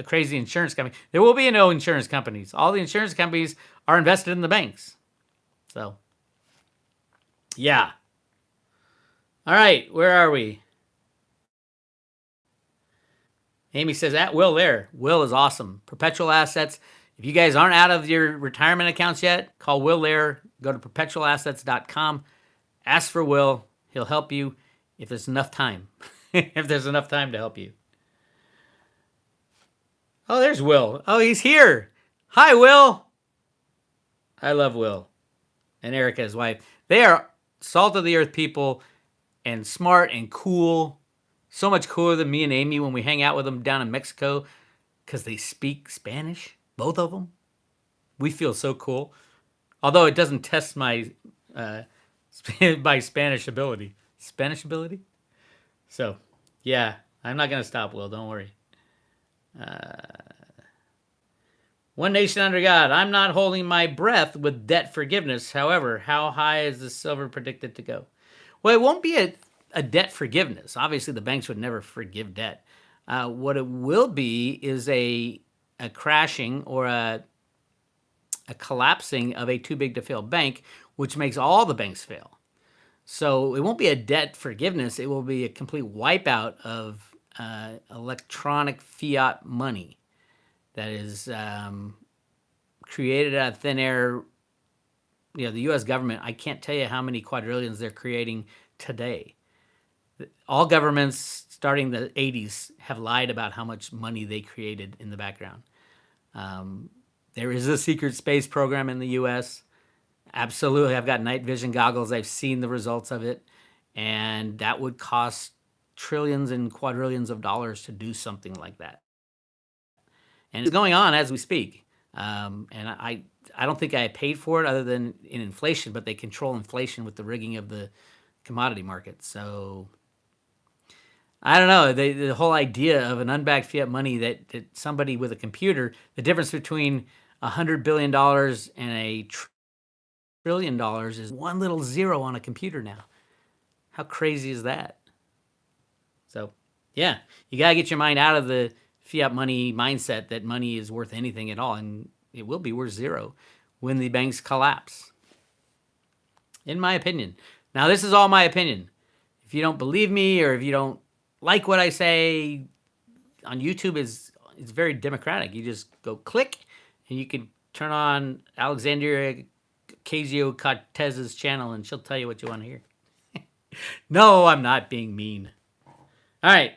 crazy insurance company. There will be no insurance companies. All the insurance companies are invested in the banks. So, yeah. All right, where are we? Amy says, at Will there. Will is awesome. Perpetual assets. If you guys aren't out of your retirement accounts yet, call Will there. Go to perpetualassets.com. Ask for Will. He'll help you if there's enough time. If there's enough time to help you. Oh, there's Will. Oh, he's here. Hi, Will. I love Will. And Erica, his wife. They are salt of the earth people and smart and cool. So much cooler than me and Amy when we hang out with them down in Mexico because they speak Spanish, both of them. We feel so cool. Although it doesn't test my uh, my Spanish ability. Spanish ability? So, yeah, I'm not going to stop, Will. Don't worry. One nation under God. I'm not holding my breath with debt forgiveness. However, how high is the silver predicted to go? Well, it won't be a debt forgiveness. Obviously, the banks would never forgive debt. What it will be is a crashing or a collapsing of a too big to fail bank, which makes all the banks fail. So it won't be a debt forgiveness. It will be a complete wipeout of electronic fiat money that is created out of thin air. You know, the U.S. government, I can't tell you how many quadrillions they're creating today. All governments starting the 80s have lied about how much money they created in the background. There is a secret space program in the U.S. Absolutely. I've got night vision goggles. I've seen the results of it. And that would cost trillions and quadrillions of dollars to do something like that. And it's going on as we speak. And I don't think I paid for it other than in inflation, but they control inflation with the rigging of the commodity market. So I don't know. The whole idea of an unbacked fiat money that somebody with a computer, the difference between $100 billion and $1 trillion is one little zero on a computer now. How crazy is that? So, yeah, you got to get your mind out of the fiat money mindset that money is worth anything at all, and it will be worth zero when the banks collapse, in my opinion. Now, this is all my opinion. If you don't believe me or if you don't like what I say on YouTube, it's very democratic. You just go click, and you can turn on Alexandria Ocasio-Cortez's channel, and she'll tell you what you want to hear. No, I'm not being mean. All right.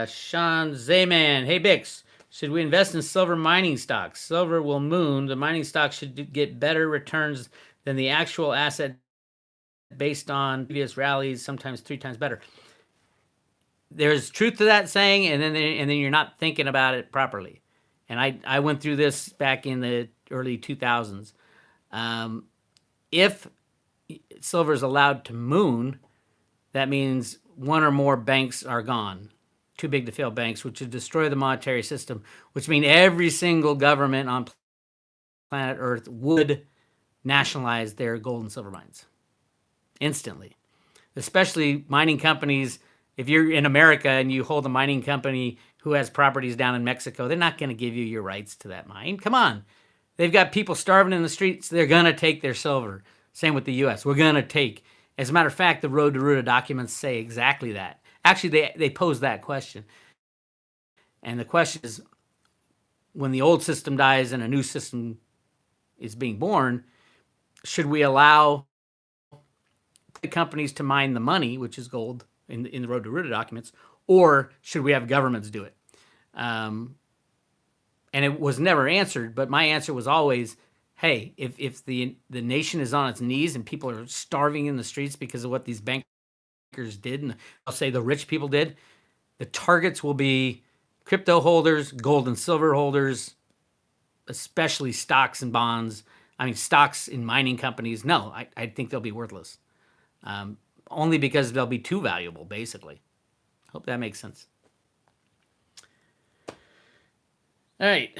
Sean Zayman. Hey, Bix, should we invest in silver mining stocks? Silver will moon. The mining stocks should get better returns than the actual asset based on previous rallies, sometimes 3 times better. There's truth to that saying, and then you're not thinking about it properly. And I went through this back in the early 2000s. If silver is allowed to moon, that means one or more banks are gone. Too big to fail banks, which would destroy the monetary system, which means every single government on planet Earth would nationalize their gold and silver mines instantly. Especially mining companies. If you're in America and you hold a mining company who has properties down in Mexico, they're not going to give you your rights to that mine. Come on. They've got people starving in the streets. They're going to take their silver. Same with the U.S. We're going to take. As a matter of fact, the Road to Ruta documents say exactly that. Actually, they pose that question. And the question is, when the old system dies and a new system is being born, should we allow the companies to mine the money, which is gold, in the Road to Ruta documents, or should we have governments do it? And it was never answered, but my answer was always, hey, if the nation is on its knees and people are starving in the streets because of what these bankers did, and I'll say the rich people did, the targets will be crypto holders, gold and silver holders, especially stocks and bonds. I mean, stocks in mining companies, no, I think they'll be worthless. Only because they'll be too valuable, basically. Hope that makes sense. All right.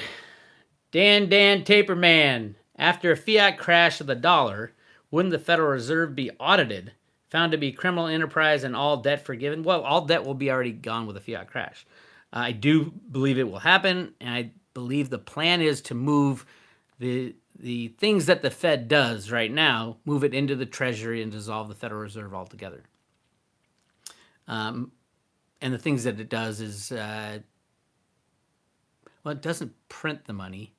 Dan Taperman. After a fiat crash of the dollar, wouldn't the Federal Reserve be audited, found to be criminal enterprise, and all debt forgiven? Well, all debt will be already gone with a fiat crash. I do believe it will happen, and I believe the plan is to move the things that the Fed does right now, move it into the Treasury and dissolve the Federal Reserve altogether. And the things that it does is, it doesn't print the money.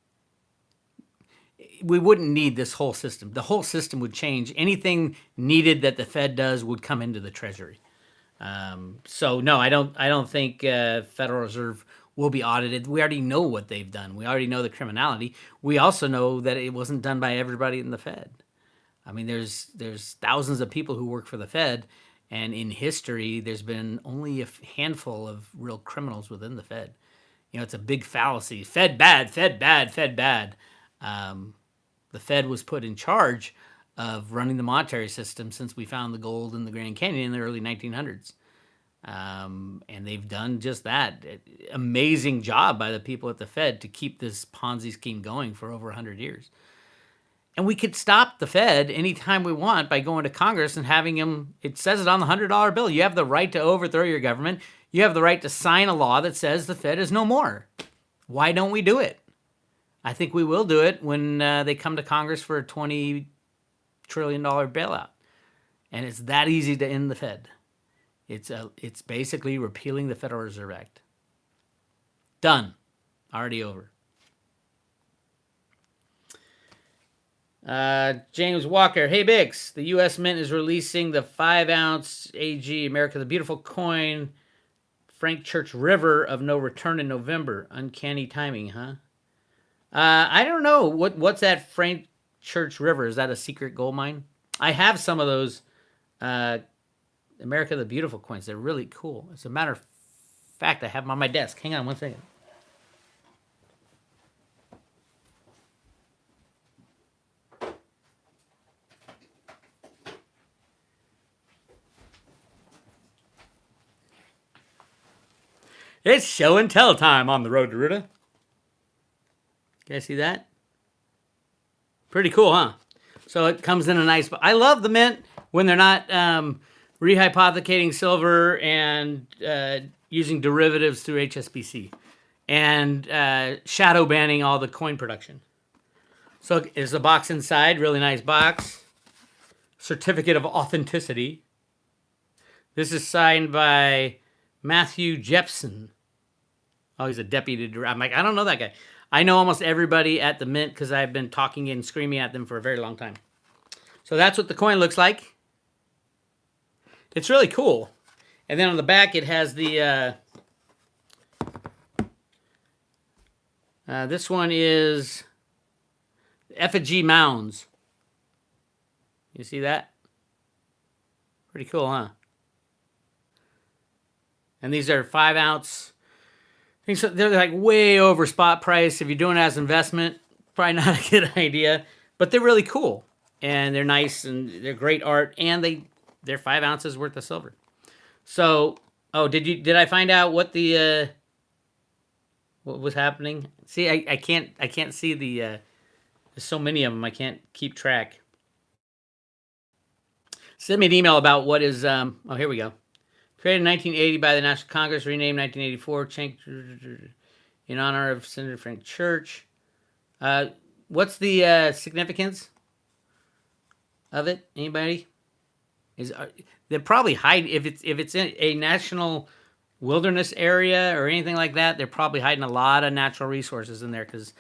We wouldn't need this whole system. The whole system would change. Anything needed that the Fed does would come into the Treasury. So no, I don't think Federal Reserve will be audited. We already know what they've done. We already know the criminality. We also know that it wasn't done by everybody in the Fed. I mean, there's thousands of people who work for the Fed, and in history, there's been only a handful of real criminals within the Fed. You know, it's a big fallacy. Fed bad, Fed bad, Fed bad. The Fed was put in charge of running the monetary system since we found the gold in the Grand Canyon in the early 1900s. And they've done just that. Amazing job by the people at the Fed to keep this Ponzi scheme going for over 100 years. And we could stop the Fed anytime we want by going to Congress and having them, it says it on the $100 bill. You have the right to overthrow your government. You have the right to sign a law that says the Fed is no more. Why don't we do it? I think we will do it when they come to Congress for a $20 trillion bailout. And it's that easy to end the Fed. It's basically repealing the Federal Reserve Act. Done. Already over. James Walker. Hey, Bix. The U.S. Mint is releasing the 5-ounce AG America the Beautiful coin Frank Church River of no return in November. Uncanny timing, huh? I don't know. What's that Frank Church River? Is that a secret gold mine? I have some of those America the Beautiful coins. They're really cool. As a matter of fact, I have them on my desk. Hang on one second. It's show and tell time on the road to Ruta. You guys see that? Pretty cool, huh? So it comes in a nice... I love the Mint when they're not rehypothecating silver and using derivatives through HSBC and shadow banning all the coin production. So there's a box inside, really nice box. Certificate of authenticity. This is signed by Matthew Jepson. Oh, he's a deputy director. I'm like, I don't know that guy. I know almost everybody at the Mint because I've been talking and screaming at them for a very long time. So that's what the coin looks like. It's really cool. And then on the back, it has the... this one is effigy mounds. You see that? Pretty cool, huh? And these are 5-ounce. They're like way over spot price. If you're doing it as investment, probably not a good idea. But they're really cool. And they're nice and they're great art. And they're 5 ounces worth of silver. So, did I find out what the what was happening? See, I can't see the there's so many of them I can't keep track. Send me an email about what is here we go. Created in 1980 by the National Congress, renamed 1984, changed in honor of Senator Frank Church. What's the significance of it? Anybody? They're probably hiding if it's in a national wilderness area or anything like that. They're probably hiding a lot of natural resources in there because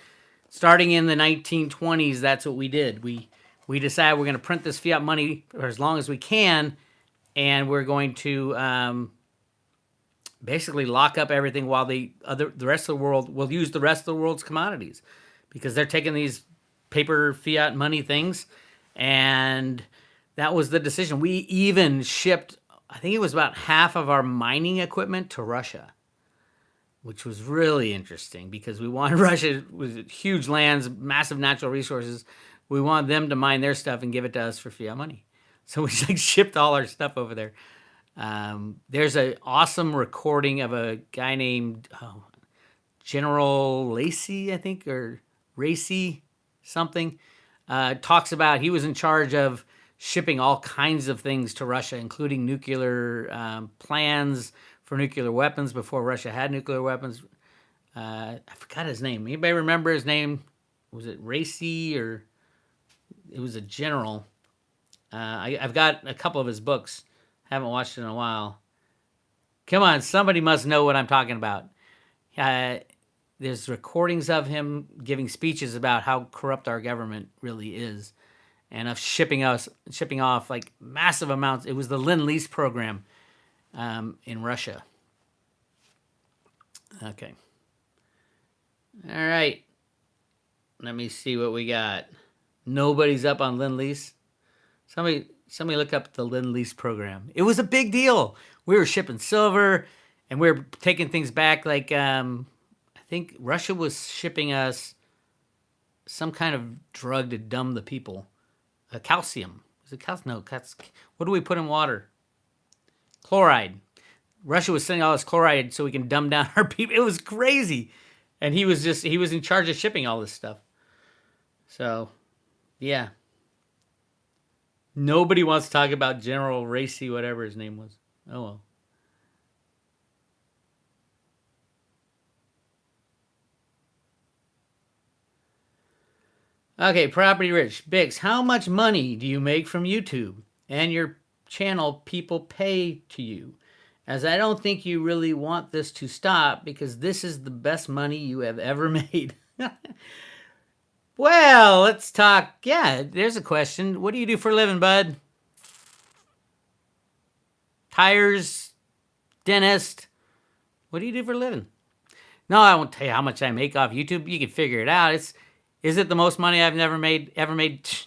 starting in the 1920s, that's what we did. We decided we're going to print this fiat money for as long as we can. And we're going to basically lock up everything while the rest of the world will use the rest of the world's commodities because they're taking these paper fiat money things. And that was the decision. We even shipped, I think it was about half of our mining equipment to Russia, which was really interesting because we wanted Russia with huge lands, massive natural resources. We wanted them to mine their stuff and give it to us for fiat money. So we just shipped all our stuff over there. There's an awesome recording of a guy named General Lacey, I think, or Racy something. Talks about he was in charge of shipping all kinds of things to Russia, including nuclear plans for nuclear weapons before Russia had nuclear weapons. I forgot his name. Anybody remember his name? Was it Racy or it was a general? I've got a couple of his books. Haven't watched it in a while. Come on, somebody must know what I'm talking about. There's recordings of him giving speeches about how corrupt our government really is, and of shipping off like massive amounts. It was the Lend-Lease program in Russia. Okay, All right. Let me see what we got. Nobody's up on Lend-Lease. Somebody look up the Lend-Lease program. It was a big deal. We were shipping silver, and we were taking things back. Like I think Russia was shipping us some kind of drug to dumb the people. Calcium. Is it calcium? No, what do we put in water? Chloride. Russia was sending all this chloride so we can dumb down our people. It was crazy. And he was in charge of shipping all this stuff. So, yeah. Nobody wants to talk about General Racy, whatever his name was. Oh well. Okay, Property Rich. Bix, how much money do you make from YouTube and your channel people pay to you? As I don't think you really want this to stop because this is the best money you have ever made. Well, let's talk. Yeah, there's a question. What do you do for a living, bud? Tires, dentist. What do you do for a living? No, I won't tell you how much I make off YouTube. You can figure it out. Is it the most money I've ever made?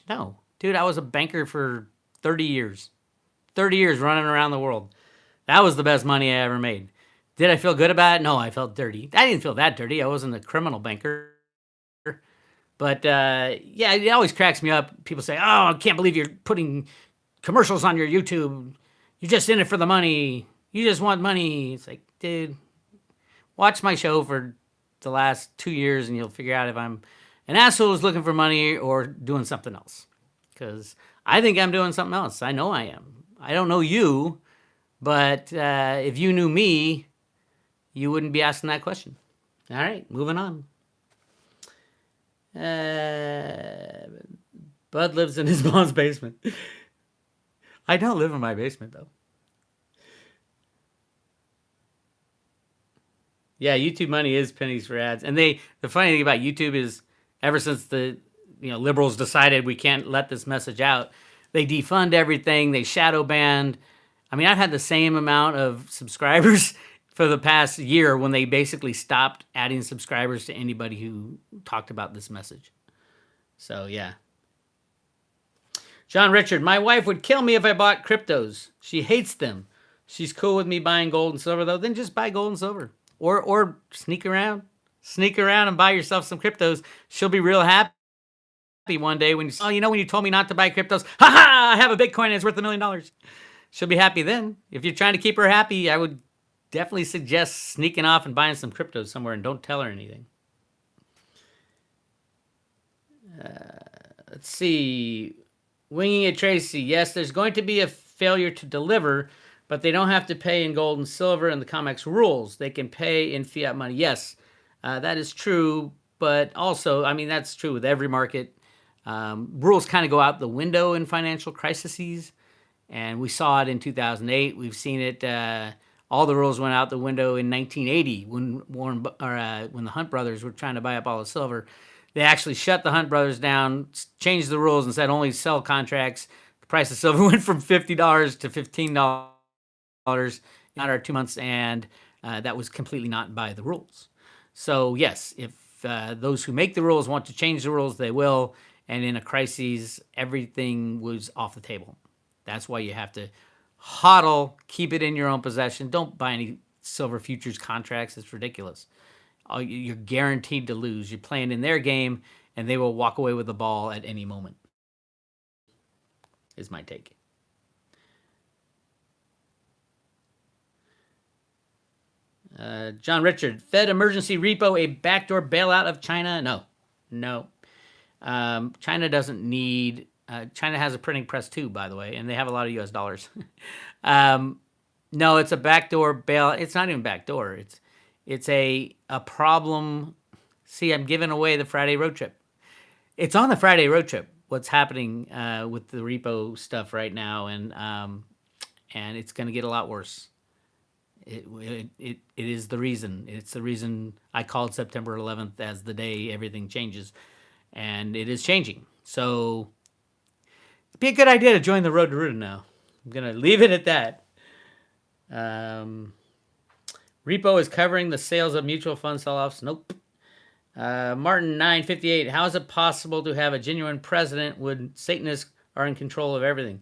No. Dude, I was a banker for 30 years. 30 years running around the world. That was the best money I ever made. Did I feel good about it? No, I felt dirty. I didn't feel that dirty. I wasn't a criminal banker. But yeah, it always cracks me up. People say, oh, I can't believe you're putting commercials on your YouTube. You're just in it for the money. You just want money. It's like, dude, watch my show for the last 2 years and you'll figure out if I'm an asshole who's looking for money or doing something else. Because I think I'm doing something else. I know I am. I don't know you, but if you knew me, you wouldn't be asking that question. All right, moving on. Bud lives in his mom's basement. I don't live in my basement, though. Yeah, YouTube money is pennies for ads. And the funny thing about YouTube is ever since the liberals decided we can't let this message out, they defund everything, they shadow banned. I mean, I've had the same amount of subscribers for the past year when they basically stopped adding subscribers to anybody who talked about this message. So, yeah. John Richard, my wife would kill me if I bought cryptos. She hates them. She's cool with me buying gold and silver, though. Then just buy gold and silver. Or sneak around and buy yourself some cryptos. She'll be real happy one day when when you told me not to buy cryptos. Ha ha! I have a Bitcoin and it's worth $1 million. She'll be happy then. If you're trying to keep her happy, I would definitely suggest sneaking off and buying some cryptos somewhere and don't tell her anything. Let's see. Winging it, Tracy. Yes, there's going to be a failure to deliver, but they don't have to pay in gold and silver in the COMEX rules. They can pay in fiat money. Yes, that is true. But also, I mean, that's true with every market. Rules kind of go out the window in financial crises. And we saw it in 2008. We've seen it. All the rules went out the window in 1980 when when the Hunt brothers were trying to buy up all the silver. They actually shut the Hunt brothers down, changed the rules, and said only sell contracts. The price of silver went from $50 to $15 in under 2 months, and that was completely not by the rules. So yes, if those who make the rules want to change the rules, they will. And in a crisis, everything was off the table. That's why you have to hodl, keep it in your own possession. Don't buy any silver futures contracts. It's ridiculous. You're guaranteed to lose. You're playing in their game, and they will walk away with the ball at any moment, is my take. John Richard, Fed emergency repo a backdoor bailout of China? No. China doesn't need... China has a printing press too, by the way, and they have a lot of U.S. dollars. No, it's a backdoor bailout. It's not even backdoor. It's a problem. See, I'm giving away the Friday road trip. It's on the Friday road trip. What's happening with the repo stuff right now, and it's going to get a lot worse. It is the reason. It's the reason I called September 11th as the day everything changes, and it is changing. So it'd be a good idea to join the Road to Ruin now. I'm going to leave it at that. Repo is covering the sales of mutual fund sell-offs. Nope. Martin 958. How is it possible to have a genuine president when Satanists are in control of everything?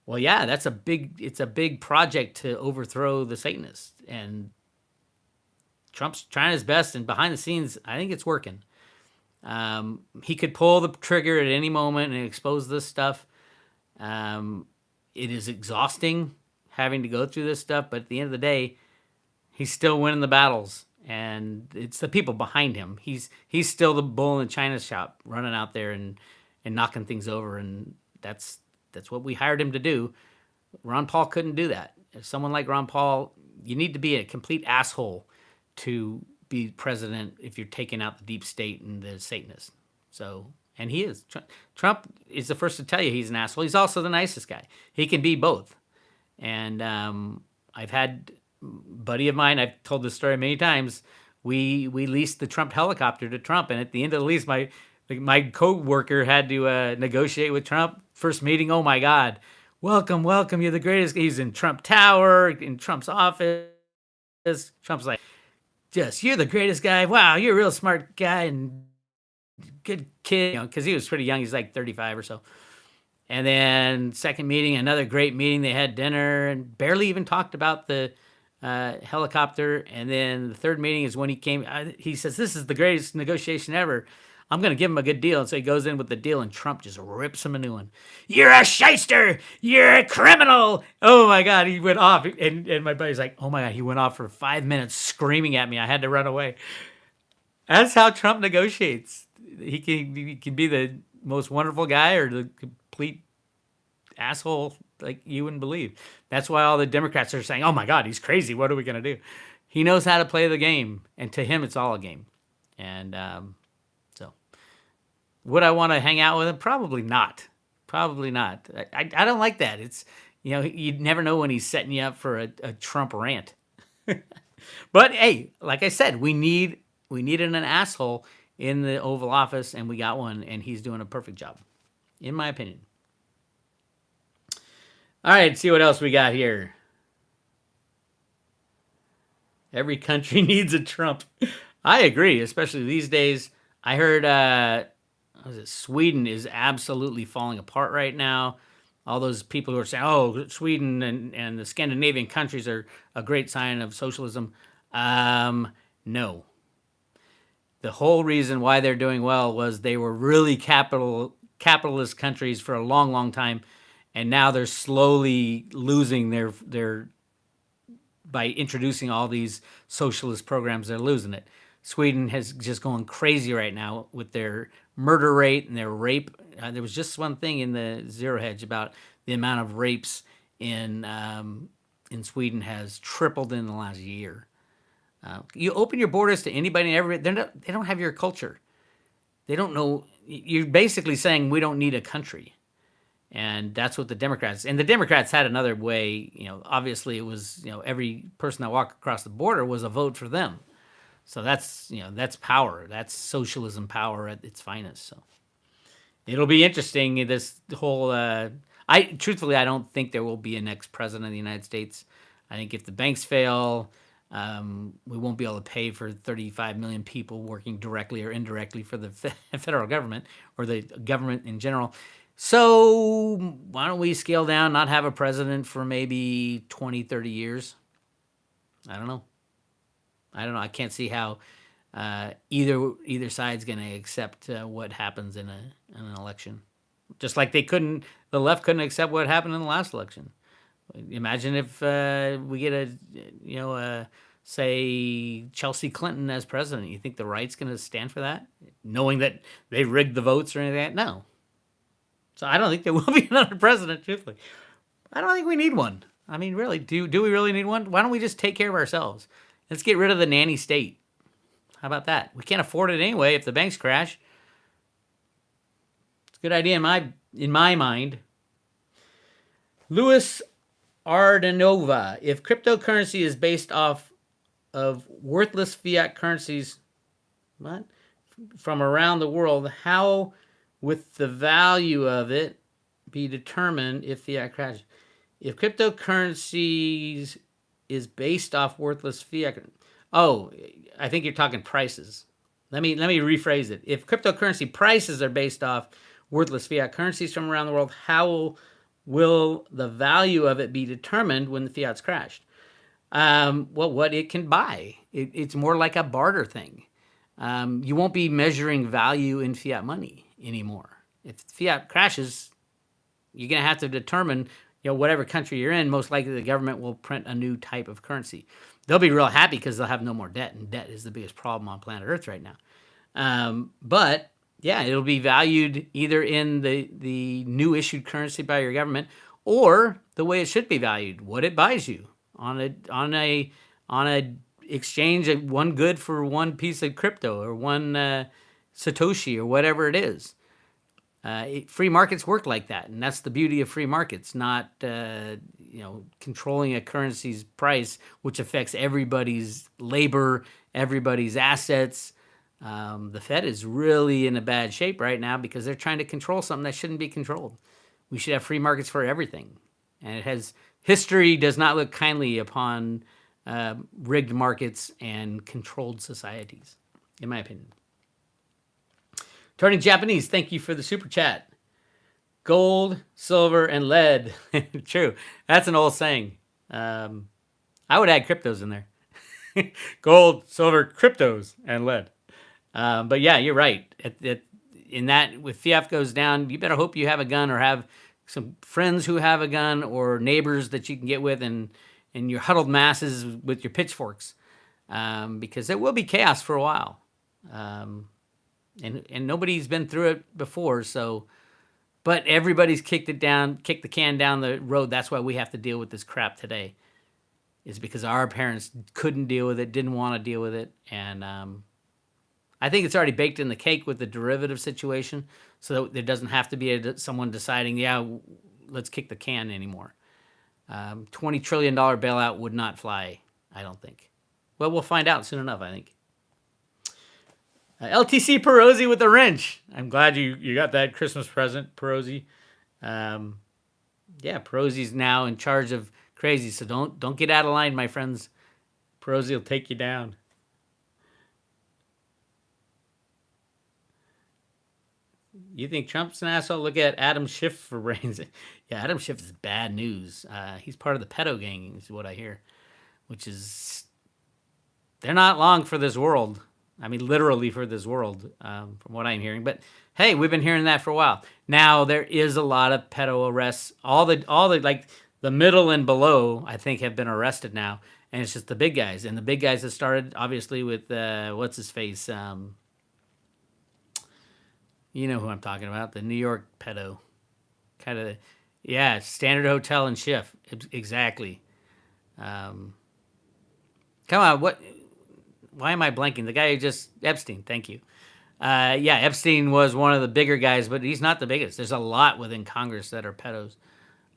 Well, yeah, it's a big project to overthrow the Satanists, and Trump's trying his best, and behind the scenes, I think it's working. He could pull the trigger at any moment and expose this stuff. It is exhausting having to go through this stuff, but at the end of the day, he's still winning the battles, and it's the people behind him. He's still the bull in the china shop, running out there and knocking things over, and that's what we hired him to do. Ron Paul couldn't do that. If someone like Ron Paul, you need to be a complete asshole to be president if you're taking out the deep state and the Satanists. So, and he is. Trump is the first to tell you he's an asshole. He's also the nicest guy. He can be both. And I've had a buddy of mine, I've told this story many times, we leased the Trump helicopter to Trump, and at the end of the lease, my co-worker had to negotiate with Trump. First meeting, oh my God, welcome, you're the greatest. He's in Trump Tower, in Trump's office. Trump's like, just, you're the greatest guy. Wow, you're a real smart guy and good kid, because he was pretty young. He's like 35 or so. And then second meeting, another great meeting. They had dinner and barely even talked about the helicopter. And then the third meeting is when he came. He says, this is the greatest negotiation ever. I'm going to give him a good deal. And so he goes in with the deal, and Trump just rips him a new one. You're a shyster. You're a criminal. Oh, my God. He went off. And my buddy's like, oh, my God. He went off for 5 minutes screaming at me. I had to run away. That's how Trump negotiates. He can be the most wonderful guy or the complete asshole like you wouldn't believe. That's why all the Democrats are saying, oh, my God, he's crazy. What are we going to do? He knows how to play the game. And to him, it's all a game. And would I want to hang out with him? Probably not. Probably not. I don't like that. It's, you never know when he's setting you up for a Trump rant. But hey, like I said, we needed an asshole in the Oval Office, and we got one, and he's doing a perfect job, in my opinion. All right, see what else we got here. Every country needs a Trump. I agree, especially these days. I heard Sweden is absolutely falling apart right now. All those people who are saying, oh, Sweden and the Scandinavian countries are a great sign of socialism. No. The whole reason why they're doing well was they were really capitalist countries for a long, long time, and now they're slowly losing their by introducing all these socialist programs, they're losing it. Sweden has just going crazy right now with their murder rate and their rape. There was just one thing in the Zero Hedge about the amount of rapes in Sweden has tripled in the last year. You open your borders to anybody and everybody, they don't have your culture. They don't know. You're basically saying we don't need a country. And that's what the Democrats had another way. Obviously it was, every person that walked across the border was a vote for them. So that's power. That's socialism power at its finest. So it'll be interesting. This whole, truthfully, I don't think there will be a next president of the United States. I think if the banks fail, we won't be able to pay for 35 million people working directly or indirectly for the federal government or the government in general. So why don't we scale down, not have a president for maybe 20, 30 years? I don't know. I can't see how either side's going to accept what happens in an election. Just like the left couldn't accept what happened in the last election. Imagine if we get say Chelsea Clinton as president. You think the right's going to stand for that, knowing that they rigged the votes or anything like that? No. So I don't think there will be another president. Truthfully, I don't think we need one. I mean, really, do we really need one? Why don't we just take care of ourselves? Let's get rid of the nanny state. How about that? We can't afford it anyway if the banks crash. It's a good idea in my mind. Louis Ardenova. If cryptocurrency is based off of worthless fiat currencies from around the world, how with the value of it be determined if fiat crashes? If cryptocurrencies is based off worthless fiat. Oh, I think you're talking prices. Let me rephrase it. If cryptocurrency prices are based off worthless fiat currencies from around the world, how will the value of it be determined when the fiat's crashed? Well, what it can buy. It's more like a barter thing. You won't be measuring value in fiat money anymore. If fiat crashes, you're going to have to determine, whatever country you're in, most likely the government will print a new type of currency. They'll be real happy because they'll have no more debt, and debt is the biggest problem on planet Earth right now. But yeah, it'll be valued either in the new issued currency by your government or the way it should be valued, what it buys you on a exchange of one good for one piece of crypto or one Satoshi or whatever it is. Free markets work like that, and that's the beauty of free markets, not controlling a currency's price, which affects everybody's labor, everybody's assets. The Fed is really in a bad shape right now because they're trying to control something that shouldn't be controlled. We should have free markets for everything, and history does not look kindly upon rigged markets and controlled societies, in my opinion. Turning Japanese, thank you for the super chat. Gold, silver, and lead. True. That's an old saying. I would add cryptos in there. Gold, silver, cryptos, and lead. But yeah, you're right. In that, if fiat goes down, you better hope you have a gun or have some friends who have a gun or neighbors that you can get with and your huddled masses with your pitchforks. Because it will be chaos for a while. And nobody's been through it before, but everybody's kicked the can down the road. That's why we have to deal with this crap today. Is because our parents couldn't deal with it, didn't want to deal with it, and I think it's already baked in the cake with the derivative situation, so that there doesn't have to be someone deciding, let's kick the can anymore. $20 trillion bailout would not fly, I don't think. Well, we'll find out soon enough, I think. LTC Perosi with the wrench. I'm glad you got that Christmas present, Perosi. Perosi's now in charge of crazy, so don't get out of line, my friends. Perosi will take you down. You think Trump's an asshole? Look at Adam Schiff for brains. Yeah, Adam Schiff is bad news. He's part of the pedo gang, is what I hear, which is they're not long for this world. I mean, literally for this world, from what I'm hearing. But hey, we've been hearing that for a while. Now there is a lot of pedo arrests. All the like the middle and below, I think, have been arrested now, and it's just the big guys. And the big guys have started obviously with what's his face. You know who I'm talking about? The New York pedo, kind of. Yeah, Standard Hotel and Schiff. Exactly. Come on, what? Why am I blanking? The guy who Epstein, thank you. Epstein was one of the bigger guys, but he's not the biggest. There's a lot within Congress that are pedos.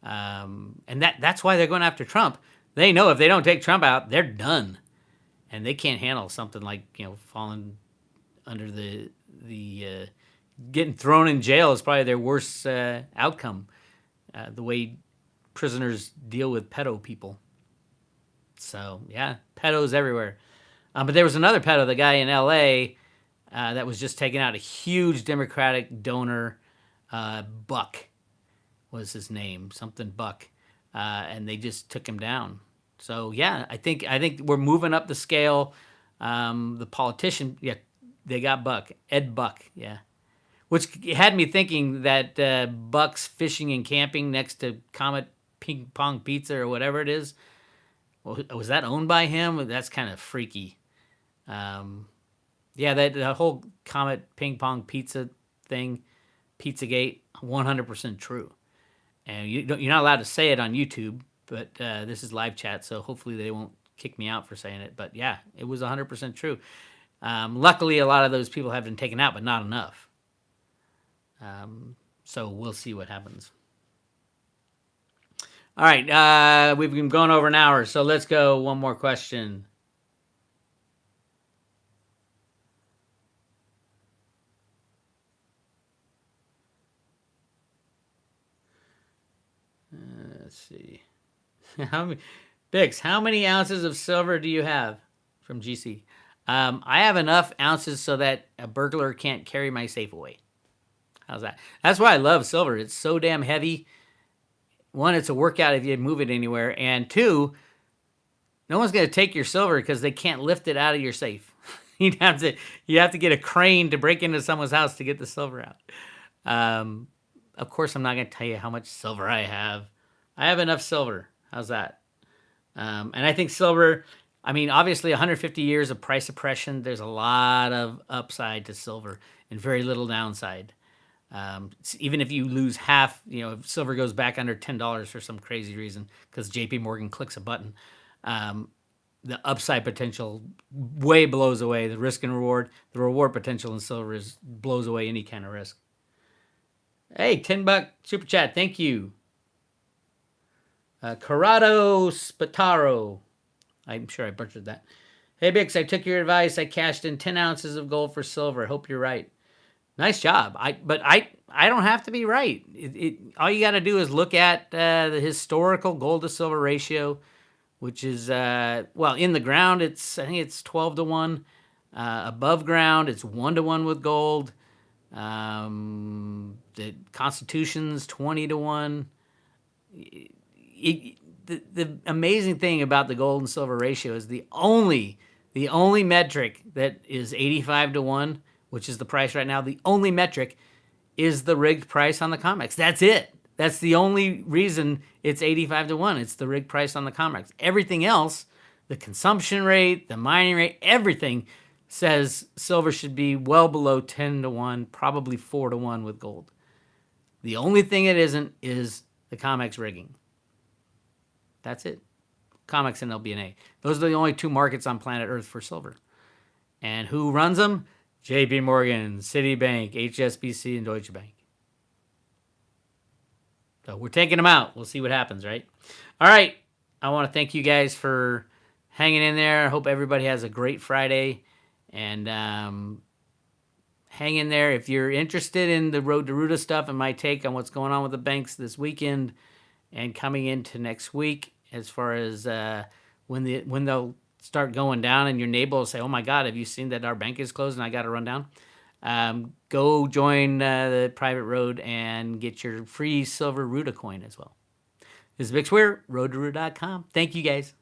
And that's why they're going after Trump. They know if they don't take Trump out, they're done. And they can't handle something like, falling under the getting thrown in jail is probably their worst outcome. The way prisoners deal with pedo people. So, yeah, pedos everywhere. But there was another pedo, the guy in L.A., that was just taking out a huge Democratic donor. Buck was his name, something Buck. And they just took him down. So, yeah, I think we're moving up the scale. The politician, they got Buck. Ed Buck, yeah. Which had me thinking that Buck's Fishing and Camping next to Comet Ping Pong Pizza or whatever it is, was that owned by him? That's kind of freaky. That whole Comet Ping Pong Pizza thing, Pizzagate, 100% true. And you're not allowed to say it on YouTube, but this is live chat, so hopefully they won't kick me out for saying it. But yeah, it was 100% true. Luckily, a lot of those people have been taken out, but not enough. So we'll see what happens. All right, we've been going over an hour, so let's go one more question. Let's see. Bix, how many ounces of silver do you have? From GC. I have enough ounces so that a burglar can't carry my safe away. How's that? That's why I love silver. It's so damn heavy. One, it's a workout if you move it anywhere, and two, no one's going to take your silver because they can't lift it out of your safe. You have to get a crane to break into someone's house to get the silver out. Of course, I'm not going to tell you how much silver I have. I have enough silver. How's that? And I think silver, I mean, obviously 150 years of price suppression, there's a lot of upside to silver and very little downside. Even if you lose half, if silver goes back under $10 for some crazy reason, because JP Morgan clicks a button, the upside potential way blows away the risk and reward. The reward potential in silver blows away any kind of risk. Hey, $10 super chat. Thank you. Corrado Spataro. I'm sure I butchered that. Hey, Bix, I took your advice. I cashed in 10 ounces of gold for silver. Hope you're right. Nice job. But I don't have to be right. All you got to do is look at the historical gold to silver ratio, which is, in the ground, I think it's 12 to 1. Above ground, it's 1 to 1 with gold. The Constitution's 20 to 1. The amazing thing about the gold and silver ratio is the only metric that is 85 to 1, which is the price right now. The only metric is the rigged price on the COMEX. That's it. That's the only reason it's 85 to 1. It's the rigged price on the COMEX. Everything else, the consumption rate, the mining rate, everything says silver should be well below 10 to 1, probably 4 to 1 with gold. The only thing it isn't is the COMEX rigging. That's it. COMEX and LBNA. Those are the only two markets on planet Earth for silver. And who runs them? JP Morgan, Citibank, HSBC, and Deutsche Bank. So we're taking them out. We'll see what happens, right? All right. I want to thank you guys for hanging in there. I hope everybody has a great Friday. And hang in there. If you're interested in the Road to Ruta stuff and my take on what's going on with the banks this weekend and coming into next week, as far as when they'll start going down and your neighbor will say, oh my God, have you seen that our bank is closed and I got to run down? Go join the private road and get your free silver Ruta coin as well. This is Bix Weir, roadtoruta.com. Thank you guys.